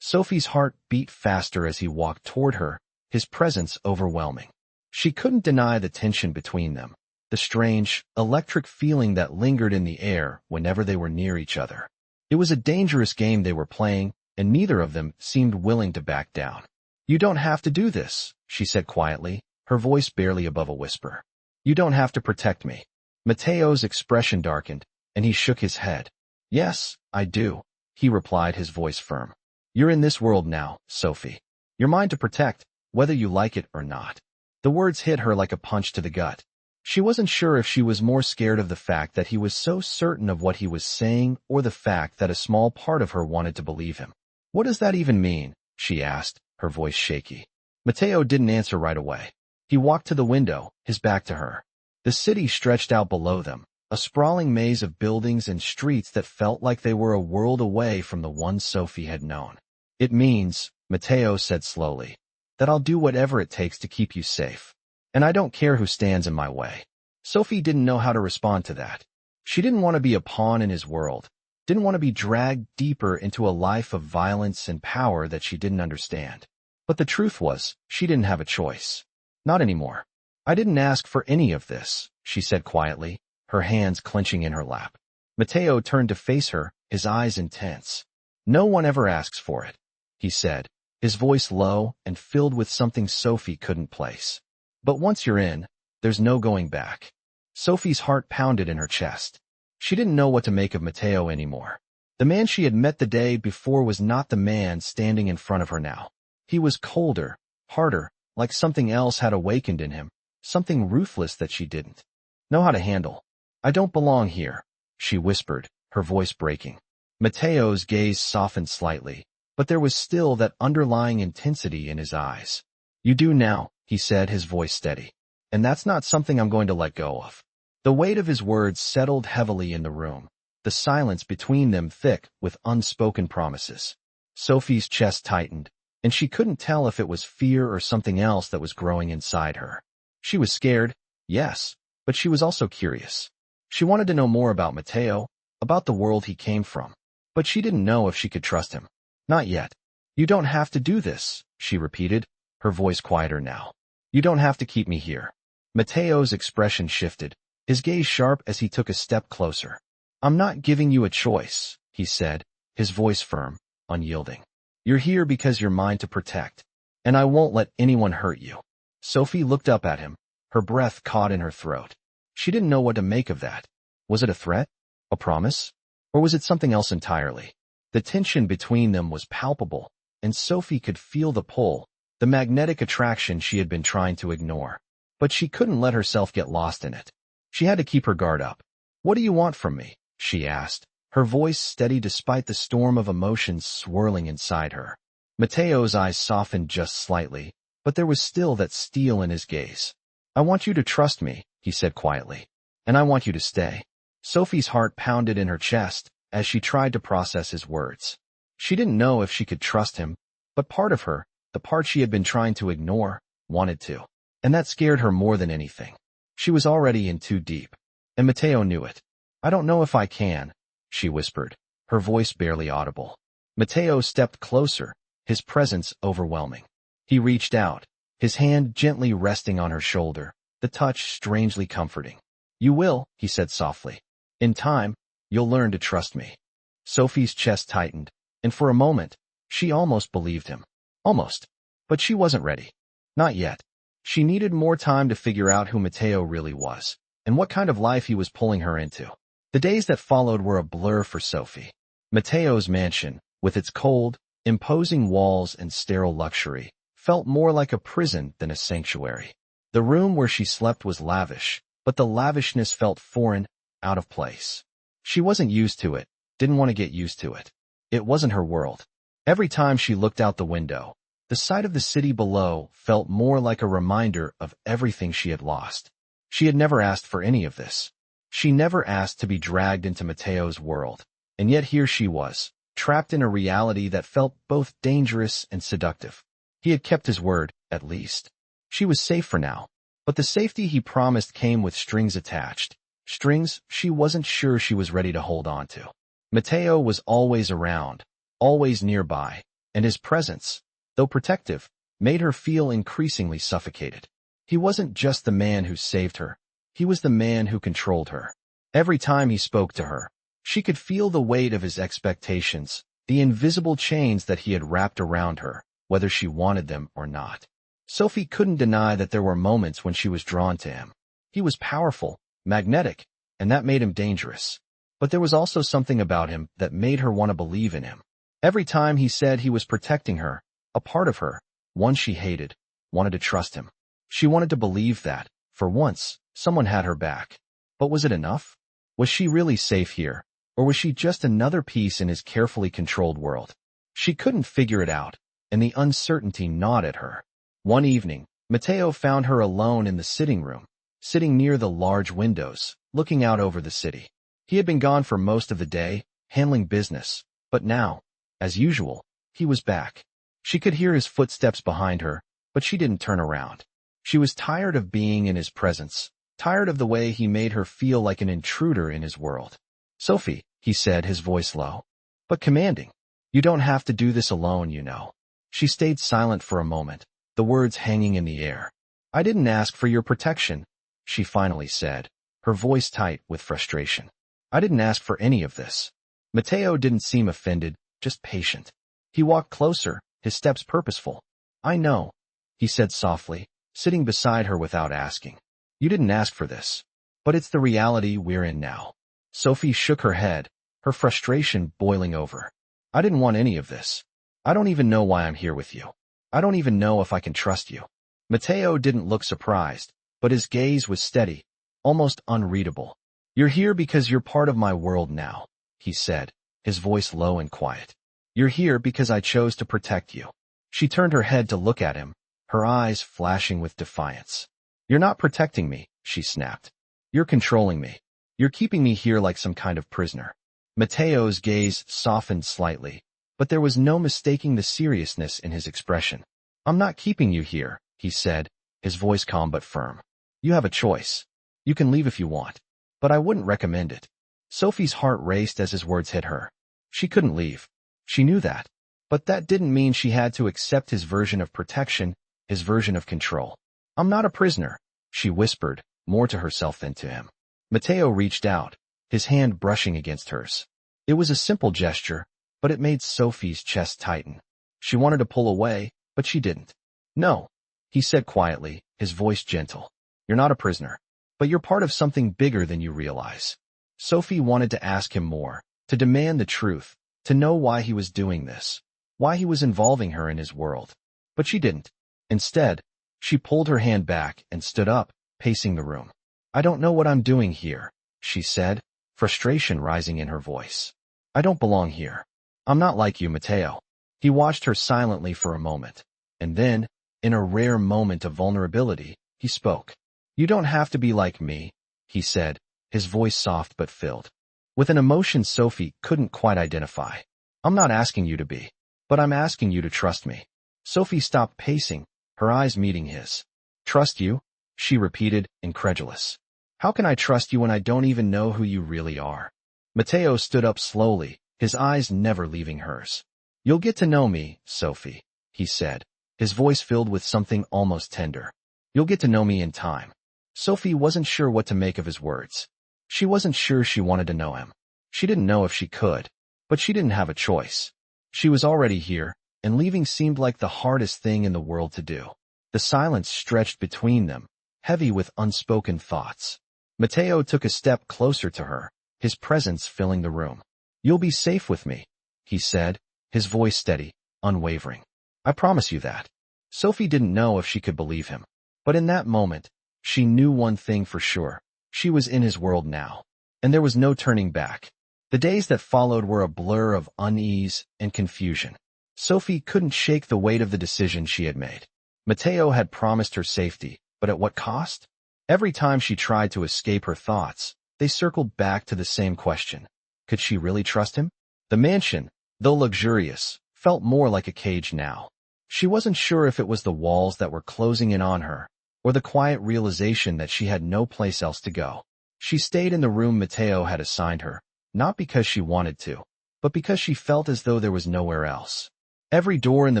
Sophie's heart beat faster as he walked toward her, his presence overwhelming. She couldn't deny the tension between them, the strange, electric feeling that lingered in the air whenever they were near each other. It was a dangerous game they were playing, and neither of them seemed willing to back down. You don't have to do this, she said quietly, her voice barely above a whisper. You don't have to protect me. Matteo's expression darkened, and he shook his head. Yes, I do, he replied, his voice firm. You're in this world now, Sophie. You're mine to protect, whether you like it or not. The words hit her like a punch to the gut. She wasn't sure if she was more scared of the fact that he was so certain of what he was saying or the fact that a small part of her wanted to believe him. What does that even mean? She asked, her voice shaky. Matteo didn't answer right away. He walked to the window, his back to her. The city stretched out below them, a sprawling maze of buildings and streets that felt like they were a world away from the one Sophie had known. It means, Matteo said slowly, that I'll do whatever it takes to keep you safe. And I don't care who stands in my way. Sophie didn't know how to respond to that. She didn't want to be a pawn in his world, didn't want to be dragged deeper into a life of violence and power that she didn't understand. But the truth was, she didn't have a choice. Not anymore. I didn't ask for any of this, she said quietly, her hands clenching in her lap. Matteo turned to face her, his eyes intense. No one ever asks for it, he said, his voice low and filled with something Sophie couldn't place. But once you're in, there's no going back. Sophie's heart pounded in her chest. She didn't know what to make of Matteo anymore. The man she had met the day before was not the man standing in front of her now. He was colder, harder, like something else had awakened in him, something ruthless that she didn't know how to handle. I don't belong here, she whispered, her voice breaking. Matteo's gaze softened slightly, but there was still that underlying intensity in his eyes. You do now, he said, his voice steady. And that's not something I'm going to let go of. The weight of his words settled heavily in the room, the silence between them thick with unspoken promises. Sophie's chest tightened, and she couldn't tell if it was fear or something else that was growing inside her. She was scared, yes, but she was also curious. She wanted to know more about Matteo, about the world he came from. But she didn't know if she could trust him. Not yet. You don't have to do this, she repeated, her voice quieter now. You don't have to keep me here. Matteo's expression shifted, his gaze sharp as he took a step closer. I'm not giving you a choice, he said, his voice firm, unyielding. You're here because you're mine to protect, and I won't let anyone hurt you. Sophie looked up at him, her breath caught in her throat. She didn't know what to make of that. Was it a threat? A promise? Or was it something else entirely? The tension between them was palpable, and Sophie could feel the pull, the magnetic attraction she had been trying to ignore. But she couldn't let herself get lost in it. She had to keep her guard up. What do you want from me? She asked, her voice steady despite the storm of emotions swirling inside her. Matteo's eyes softened just slightly, but there was still that steel in his gaze. I want you to trust me, he said quietly. And I want you to stay. Sophie's heart pounded in her chest as she tried to process his words. She didn't know if she could trust him, but part of her, the part she had been trying to ignore, wanted to. And that scared her more than anything. She was already in too deep. And Matteo knew it. I don't know if I can, she whispered, her voice barely audible. Matteo stepped closer, his presence overwhelming. He reached out, his hand gently resting on her shoulder, the touch strangely comforting. You will, he said softly. In time, you'll learn to trust me. Sophie's chest tightened, and for a moment, she almost believed him. Almost. But she wasn't ready. Not yet. She needed more time to figure out who Matteo really was, and what kind of life he was pulling her into. The days that followed were a blur for Sophie. Matteo's mansion, with its cold, imposing walls and sterile luxury, felt more like a prison than a sanctuary. The room where she slept was lavish, but the lavishness felt foreign, out of place. She wasn't used to it, didn't want to get used to it. It wasn't her world. Every time she looked out the window, the sight of the city below felt more like a reminder of everything she had lost. She had never asked for any of this. She never asked to be dragged into Matteo's world, and yet here she was, trapped in a reality that felt both dangerous and seductive. He had kept his word, at least. She was safe for now, but the safety he promised came with strings attached, strings she wasn't sure she was ready to hold on to. Matteo was always around, always nearby, and his presence, though protective, made her feel increasingly suffocated. He wasn't just the man who saved her. He was the man who controlled her. Every time he spoke to her, she could feel the weight of his expectations, the invisible chains that he had wrapped around her, whether she wanted them or not. Sophie couldn't deny that there were moments when she was drawn to him. He was powerful, magnetic, and that made him dangerous. But there was also something about him that made her want to believe in him. Every time he said he was protecting her, a part of her, one she hated, wanted to trust him. She wanted to believe that, for once, someone had her back. But was it enough? Was she really safe here, or was she just another piece in his carefully controlled world? She couldn't figure it out, and the uncertainty gnawed at her. One evening, Matteo found her alone in the sitting room, sitting near the large windows, looking out over the city. He had been gone for most of the day, handling business, but now, as usual, he was back. She could hear his footsteps behind her, but she didn't turn around. She was tired of being in his presence, tired of the way he made her feel like an intruder in his world. "Sophie," he said, his voice low, but commanding. "You don't have to do this alone, you know." She stayed silent for a moment, the words hanging in the air. "I didn't ask for your protection," she finally said, her voice tight with frustration. "I didn't ask for any of this." Matteo didn't seem offended, just patient. He walked closer, his steps purposeful. "I know," he said softly, sitting beside her without asking. "You didn't ask for this. But it's the reality we're in now." Sophie shook her head, her frustration boiling over. "I didn't want any of this. I don't even know why I'm here with you. I don't even know if I can trust you." Matteo didn't look surprised, but his gaze was steady, almost unreadable. "You're here because you're part of my world now," he said, his voice low and quiet. "You're here because I chose to protect you." She turned her head to look at him, her eyes flashing with defiance. "You're not protecting me," she snapped. "You're controlling me. You're keeping me here like some kind of prisoner." Matteo's gaze softened slightly, but there was no mistaking the seriousness in his expression. "I'm not keeping you here," he said, his voice calm but firm. "You have a choice. You can leave if you want, but I wouldn't recommend it." Sophie's heart raced as his words hit her. She couldn't leave. She knew that. But that didn't mean she had to accept his version of protection, his version of control. "I'm not a prisoner," she whispered, more to herself than to him. Matteo reached out, his hand brushing against hers. It was a simple gesture, but it made Sophie's chest tighten. She wanted to pull away, but she didn't. "No," he said quietly, his voice gentle. "You're not a prisoner, but you're part of something bigger than you realize." Sophie wanted to ask him more, to demand the truth, to know why he was doing this, why he was involving her in his world. But she didn't. Instead, she pulled her hand back and stood up, pacing the room. "I don't know what I'm doing here," she said, frustration rising in her voice. "I don't belong here. I'm not like you, Matteo." He watched her silently for a moment, and then, in a rare moment of vulnerability, he spoke. "You don't have to be like me," he said, his voice soft but filled with an emotion Sophie couldn't quite identify. "I'm not asking you to be, but I'm asking you to trust me." Sophie stopped pacing, her eyes meeting his. "Trust you?" she repeated, incredulous. "How can I trust you when I don't even know who you really are?" Matteo stood up slowly, his eyes never leaving hers. "You'll get to know me, Sophie," he said, his voice filled with something almost tender. "You'll get to know me in time." Sophie wasn't sure what to make of his words. She wasn't sure she wanted to know him. She didn't know if she could, but she didn't have a choice. She was already here, and leaving seemed like the hardest thing in the world to do. The silence stretched between them, heavy with unspoken thoughts. Matteo took a step closer to her, his presence filling the room. "You'll be safe with me," he said, his voice steady, unwavering. "I promise you that." Sophie didn't know if she could believe him, but in that moment, she knew one thing for sure. She was in his world now, and there was no turning back. The days that followed were a blur of unease and confusion. Sophie couldn't shake the weight of the decision she had made. Matteo had promised her safety, but at what cost? Every time she tried to escape her thoughts, they circled back to the same question. Could she really trust him? The mansion, though luxurious, felt more like a cage now. She wasn't sure if it was the walls that were closing in on her, or the quiet realization that she had no place else to go. She stayed in the room Matteo had assigned her, not because she wanted to, but because she felt as though there was nowhere else. Every door in the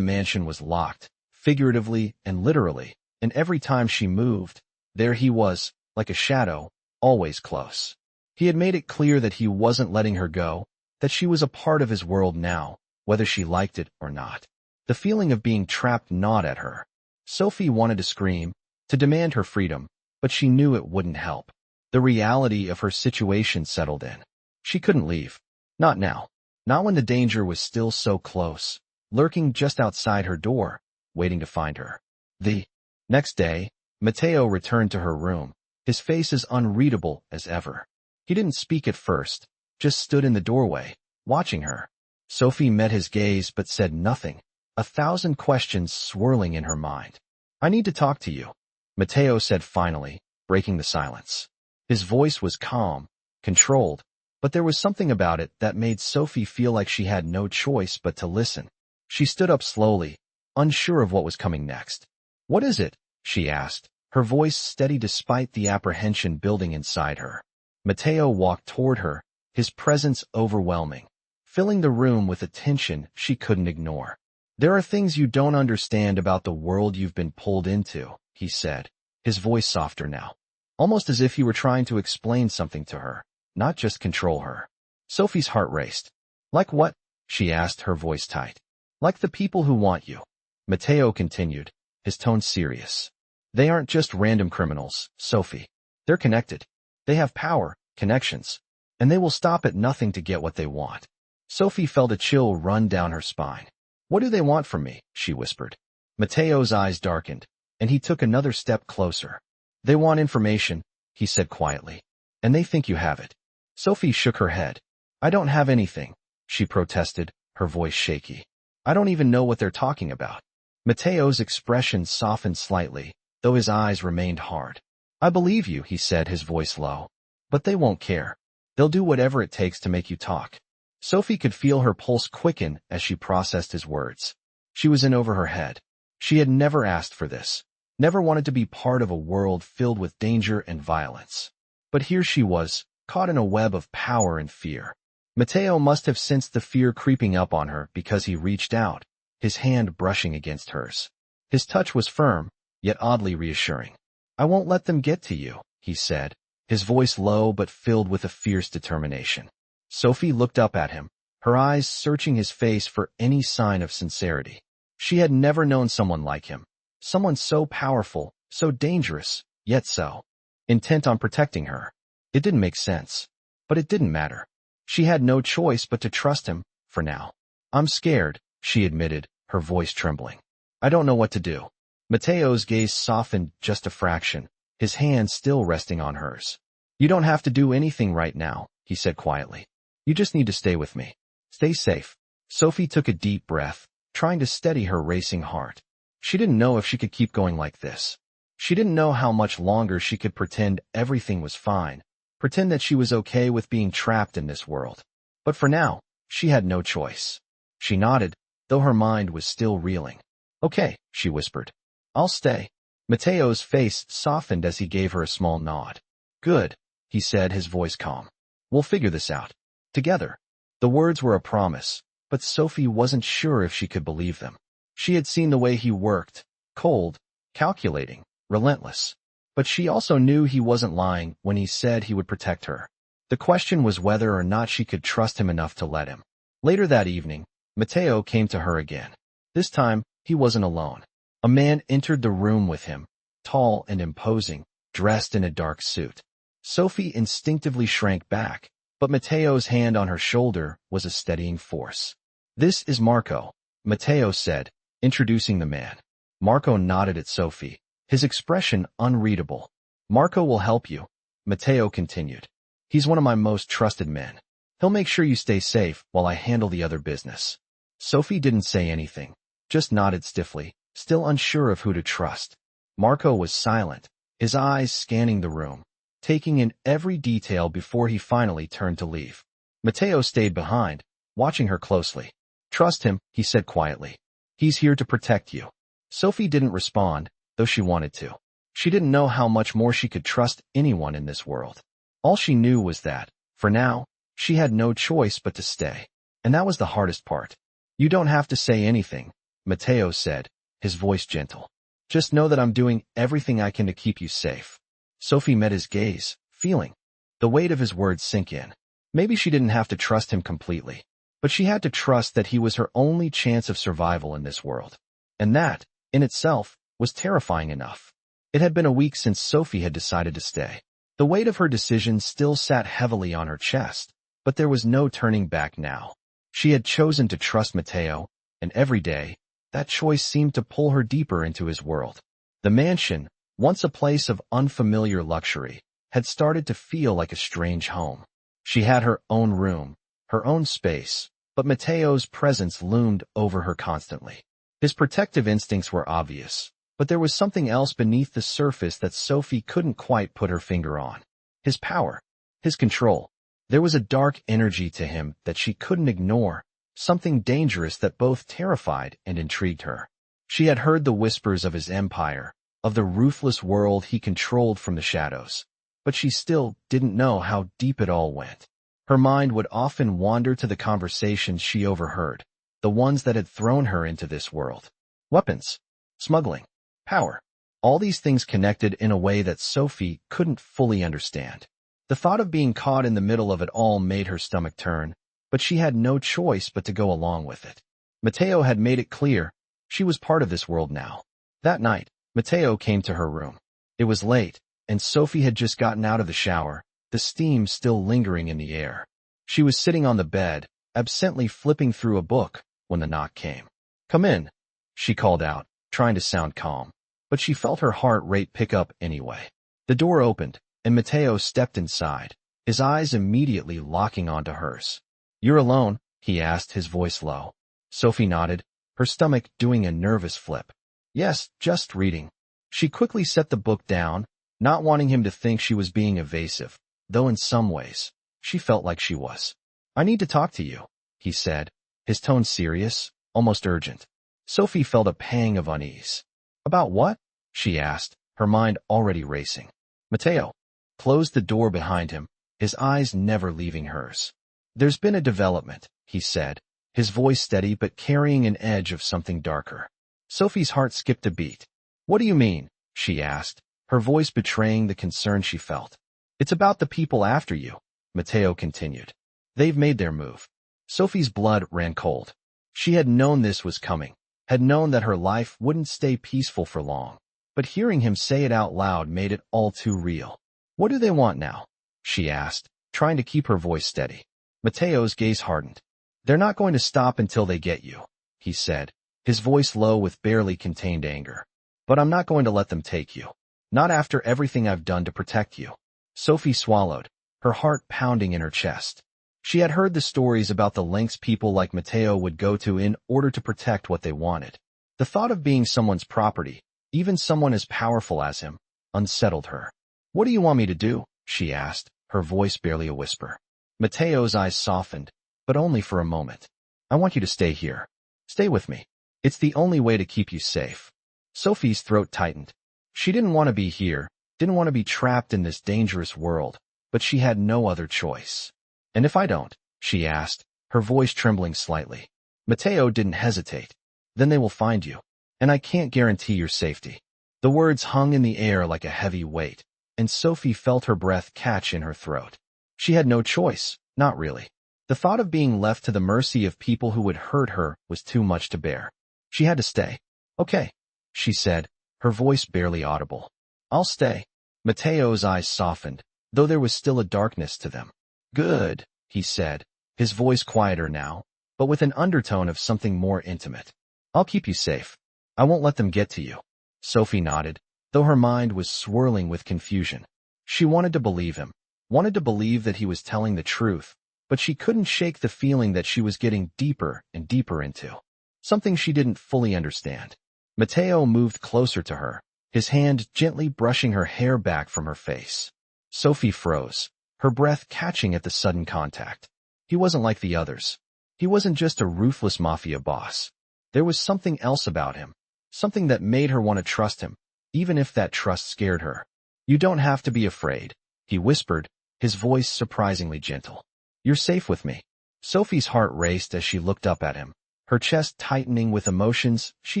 mansion was locked, figuratively and literally, and every time she moved, there he was, like a shadow, always close. He had made it clear that he wasn't letting her go, that she was a part of his world now, whether she liked it or not. The feeling of being trapped gnawed at her. Sophie wanted to scream, to demand her freedom, but she knew it wouldn't help. The reality of her situation settled in. She couldn't leave. Not now. Not when the danger was still so close, lurking just outside her door, waiting to find her. The next day, Matteo returned to her room, his face as unreadable as ever. He didn't speak at first, just stood in the doorway, watching her. Sophie met his gaze but said nothing, 1,000 questions swirling in her mind. I need to talk to you, Matteo said finally, breaking the silence. His voice was calm, controlled, but there was something about it that made Sophie feel like she had no choice but to listen. She stood up slowly, unsure of what was coming next. What is it? She asked, her voice steady despite the apprehension building inside her. Matteo walked toward her, his presence overwhelming, filling the room with a tension she couldn't ignore. There are things you don't understand about the world you've been pulled into, he said, his voice softer now, almost as if he were trying to explain something to her, not just control her. Sophie's heart raced. Like what? She asked, her voice tight. Like the people who want you. Matteo continued, his tone serious. They aren't just random criminals, Sophie. They're connected. They have power, connections, and they will stop at nothing to get what they want. Sophie felt a chill run down her spine. What do they want from me? She whispered. Matteo's eyes darkened, and he took another step closer. They want information, he said quietly, and they think you have it. Sophie shook her head. I don't have anything, she protested, her voice shaky. I don't even know what they're talking about. Matteo's expression softened slightly, though his eyes remained hard. I believe you, he said, his voice low. But they won't care. They'll do whatever it takes to make you talk. Sophie could feel her pulse quicken as she processed his words. She was in over her head. She had never asked for this, never wanted to be part of a world filled with danger and violence. But here she was, caught in a web of power and fear. Matteo must have sensed the fear creeping up on her because he reached out, his hand brushing against hers. His touch was firm, yet oddly reassuring. I won't let them get to you, he said, his voice low but filled with a fierce determination. Sophie looked up at him, her eyes searching his face for any sign of sincerity. She had never known someone like him, someone so powerful, so dangerous, yet so intent on protecting her. It didn't make sense, but it didn't matter. She had no choice but to trust him, for now. I'm scared, she admitted, her voice trembling. I don't know what to do. Matteo's gaze softened just a fraction, his hand still resting on hers. You don't have to do anything right now, he said quietly. You just need to stay with me. Stay safe. Sophie took a deep breath, trying to steady her racing heart. She didn't know if she could keep going like this. She didn't know how much longer she could pretend everything was fine, pretend that she was okay with being trapped in this world. But for now, she had no choice. She nodded, though her mind was still reeling. Okay, she whispered. I'll stay. Matteo's face softened as he gave her a small nod. Good, he said, his voice calm. We'll figure this out. Together. The words were a promise, but Sophie wasn't sure if she could believe them. She had seen the way he worked, cold, calculating, relentless. But she also knew he wasn't lying when he said he would protect her. The question was whether or not she could trust him enough to let him. Later that evening, Matteo came to her again. This time, he wasn't alone. A man entered the room with him, tall and imposing, dressed in a dark suit. Sophie instinctively shrank back, but Matteo's hand on her shoulder was a steadying force. This is Marco, Matteo said, introducing the man. Marco nodded at Sophie, his expression unreadable. Marco will help you, Matteo continued. He's one of my most trusted men. He'll make sure you stay safe while I handle the other business. Sophie didn't say anything, just nodded stiffly, still unsure of who to trust. Marco was silent, his eyes scanning the room, taking in every detail before he finally turned to leave. Matteo stayed behind, watching her closely. Trust him, he said quietly. He's here to protect you. Sophie didn't respond, though she wanted to. She didn't know how much more she could trust anyone in this world. All she knew was that, for now, she had no choice but to stay. And that was the hardest part. You don't have to say anything, Matteo said, his voice gentle. Just know that I'm doing everything I can to keep you safe. Sophie met his gaze, feeling the weight of his words sink in. Maybe she didn't have to trust him completely, but she had to trust that he was her only chance of survival in this world. And that, in itself, was terrifying enough. It had been a week since Sophie had decided to stay. The weight of her decision still sat heavily on her chest, but there was no turning back now. She had chosen to trust Matteo, and every day, that choice seemed to pull her deeper into his world. The mansion, once a place of unfamiliar luxury, had started to feel like a strange home. She had her own room, her own space, but Matteo's presence loomed over her constantly. His protective instincts were obvious, But there was something else beneath the surface that Sophie couldn't quite put her finger on. His power. His control. There was a dark energy to him that she couldn't ignore, something dangerous that both terrified and intrigued her. She had heard the whispers of his empire, of the ruthless world he controlled from the shadows, but she still didn't know how deep it all went. Her mind would often wander to the conversations she overheard, the ones that had thrown her into this world. Weapons, smuggling, power. All these things connected in a way that Sophie couldn't fully understand. The thought of being caught in the middle of it all made her stomach turn, but she had no choice but to go along with it. Matteo had made it clear she was part of this world now. That night, Matteo came to her room. It was late, and Sophie had just gotten out of the shower, the steam still lingering in the air. She was sitting on the bed, absently flipping through a book, when the knock came. "Come in," she called out, trying to sound calm, but she felt her heart rate pick up anyway. The door opened, and Matteo stepped inside, his eyes immediately locking onto hers. "You're alone?" he asked, his voice low. Sophie nodded, her stomach doing a nervous flip. "Yes, just reading." She quickly set the book down, not wanting him to think she was being evasive, though in some ways, she felt like she was. "I need to talk to you," he said, his tone serious, almost urgent. Sophie felt a pang of unease. "About what?" she asked, her mind already racing. Matteo closed the door behind him, his eyes never leaving hers. "There's been a development," he said, his voice steady but carrying an edge of something darker. Sophie's heart skipped a beat. "What do you mean?" she asked, her voice betraying the concern she felt. "It's about the people after you," Matteo continued. "They've made their move." Sophie's blood ran cold. She had known this was coming, had known that her life wouldn't stay peaceful for long, but hearing him say it out loud made it all too real. "What do they want now?" she asked, trying to keep her voice steady. Matteo's gaze hardened. "They're not going to stop until they get you," he said, his voice low with barely contained anger. "But I'm not going to let them take you. Not after everything I've done to protect you." Sophie swallowed, her heart pounding in her chest. She had heard the stories about the lengths people like Matteo would go to in order to protect what they wanted. The thought of being someone's property, even someone as powerful as him, unsettled her. "What do you want me to do?" she asked, her voice barely a whisper. Matteo's eyes softened, but only for a moment. "I want you to stay here. Stay with me. It's the only way to keep you safe." Sophie's throat tightened. She didn't want to be here, didn't want to be trapped in this dangerous world, but she had no other choice. "And if I don't?" she asked, her voice trembling slightly. Matteo didn't hesitate. "Then they will find you, and I can't guarantee your safety." The words hung in the air like a heavy weight, and Sophie felt her breath catch in her throat. She had no choice, not really. The thought of being left to the mercy of people who would hurt her was too much to bear. She had to stay. "Okay," she said, her voice barely audible. "I'll stay." Matteo's eyes softened, though there was still a darkness to them. "Good," he said, his voice quieter now, but with an undertone of something more intimate. "I'll keep you safe. I won't let them get to you." Sophie nodded, though her mind was swirling with confusion. She wanted to believe him, wanted to believe that he was telling the truth, but she couldn't shake the feeling that she was getting deeper and deeper into something she didn't fully understand. Matteo moved closer to her, his hand gently brushing her hair back from her face. Sophie froze, her breath catching at the sudden contact. He wasn't like the others. He wasn't just a ruthless mafia boss. There was something else about him, something that made her want to trust him, even if that trust scared her. "You don't have to be afraid," he whispered, his voice surprisingly gentle. "You're safe with me." Sophie's heart raced as she looked up at him, her chest tightening with emotions she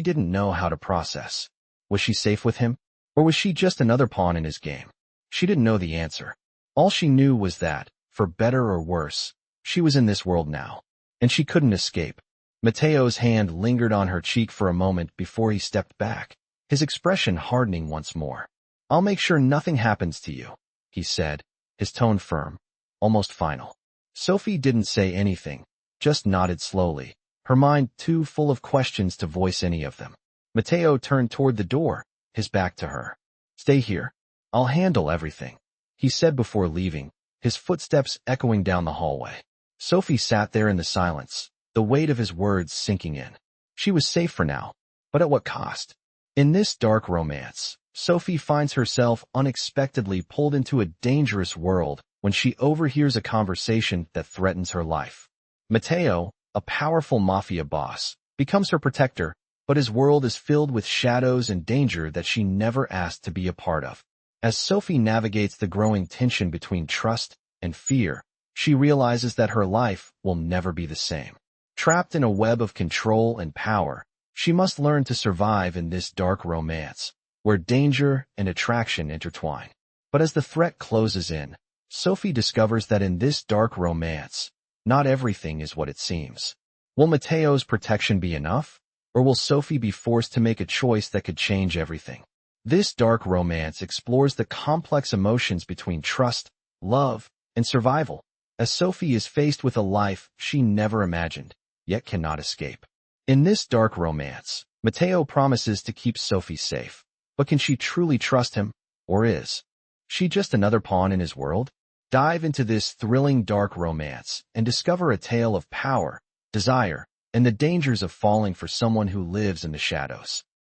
didn't know how to process. Was she safe with him? Or was she just another pawn in his game? She didn't know the answer. All she knew was that, for better or worse, she was in this world now, and she couldn't escape. Matteo's hand lingered on her cheek for a moment before he stepped back, his expression hardening once more. "I'll make sure nothing happens to you," he said, his tone firm, almost final. Sophie didn't say anything, just nodded slowly, her mind too full of questions to voice any of them. Matteo turned toward the door, his back to her. "Stay here. I'll handle everything," he said before leaving, his footsteps echoing down the hallway. Sophie sat there in the silence, the weight of his words sinking in. She was safe for now, but at what cost? In this dark romance, Sophie finds herself unexpectedly pulled into a dangerous world when she overhears a conversation that threatens her life. Matteo, a powerful mafia boss, becomes her protector, but his world is filled with shadows and danger that she never asked to be a part of. As Sophie navigates the growing tension between trust and fear, she realizes that her life will never be the same. Trapped in a web of control and power, she must learn to survive in this dark romance, where danger and attraction intertwine. But as the threat closes in, Sophie discovers that in this dark romance, not everything is what it seems. Will Matteo's protection be enough, or will Sophie be forced to make a choice that could change everything? This dark romance explores the complex emotions between trust, love, and survival, as Sophie is faced with a life she never imagined, yet cannot escape. In this dark romance, Matteo promises to keep Sophie safe, but can she truly trust him, or is she just another pawn in his world? Dive into this thrilling dark romance and discover a tale of power, desire, and the dangers of falling for someone who lives in the shadows.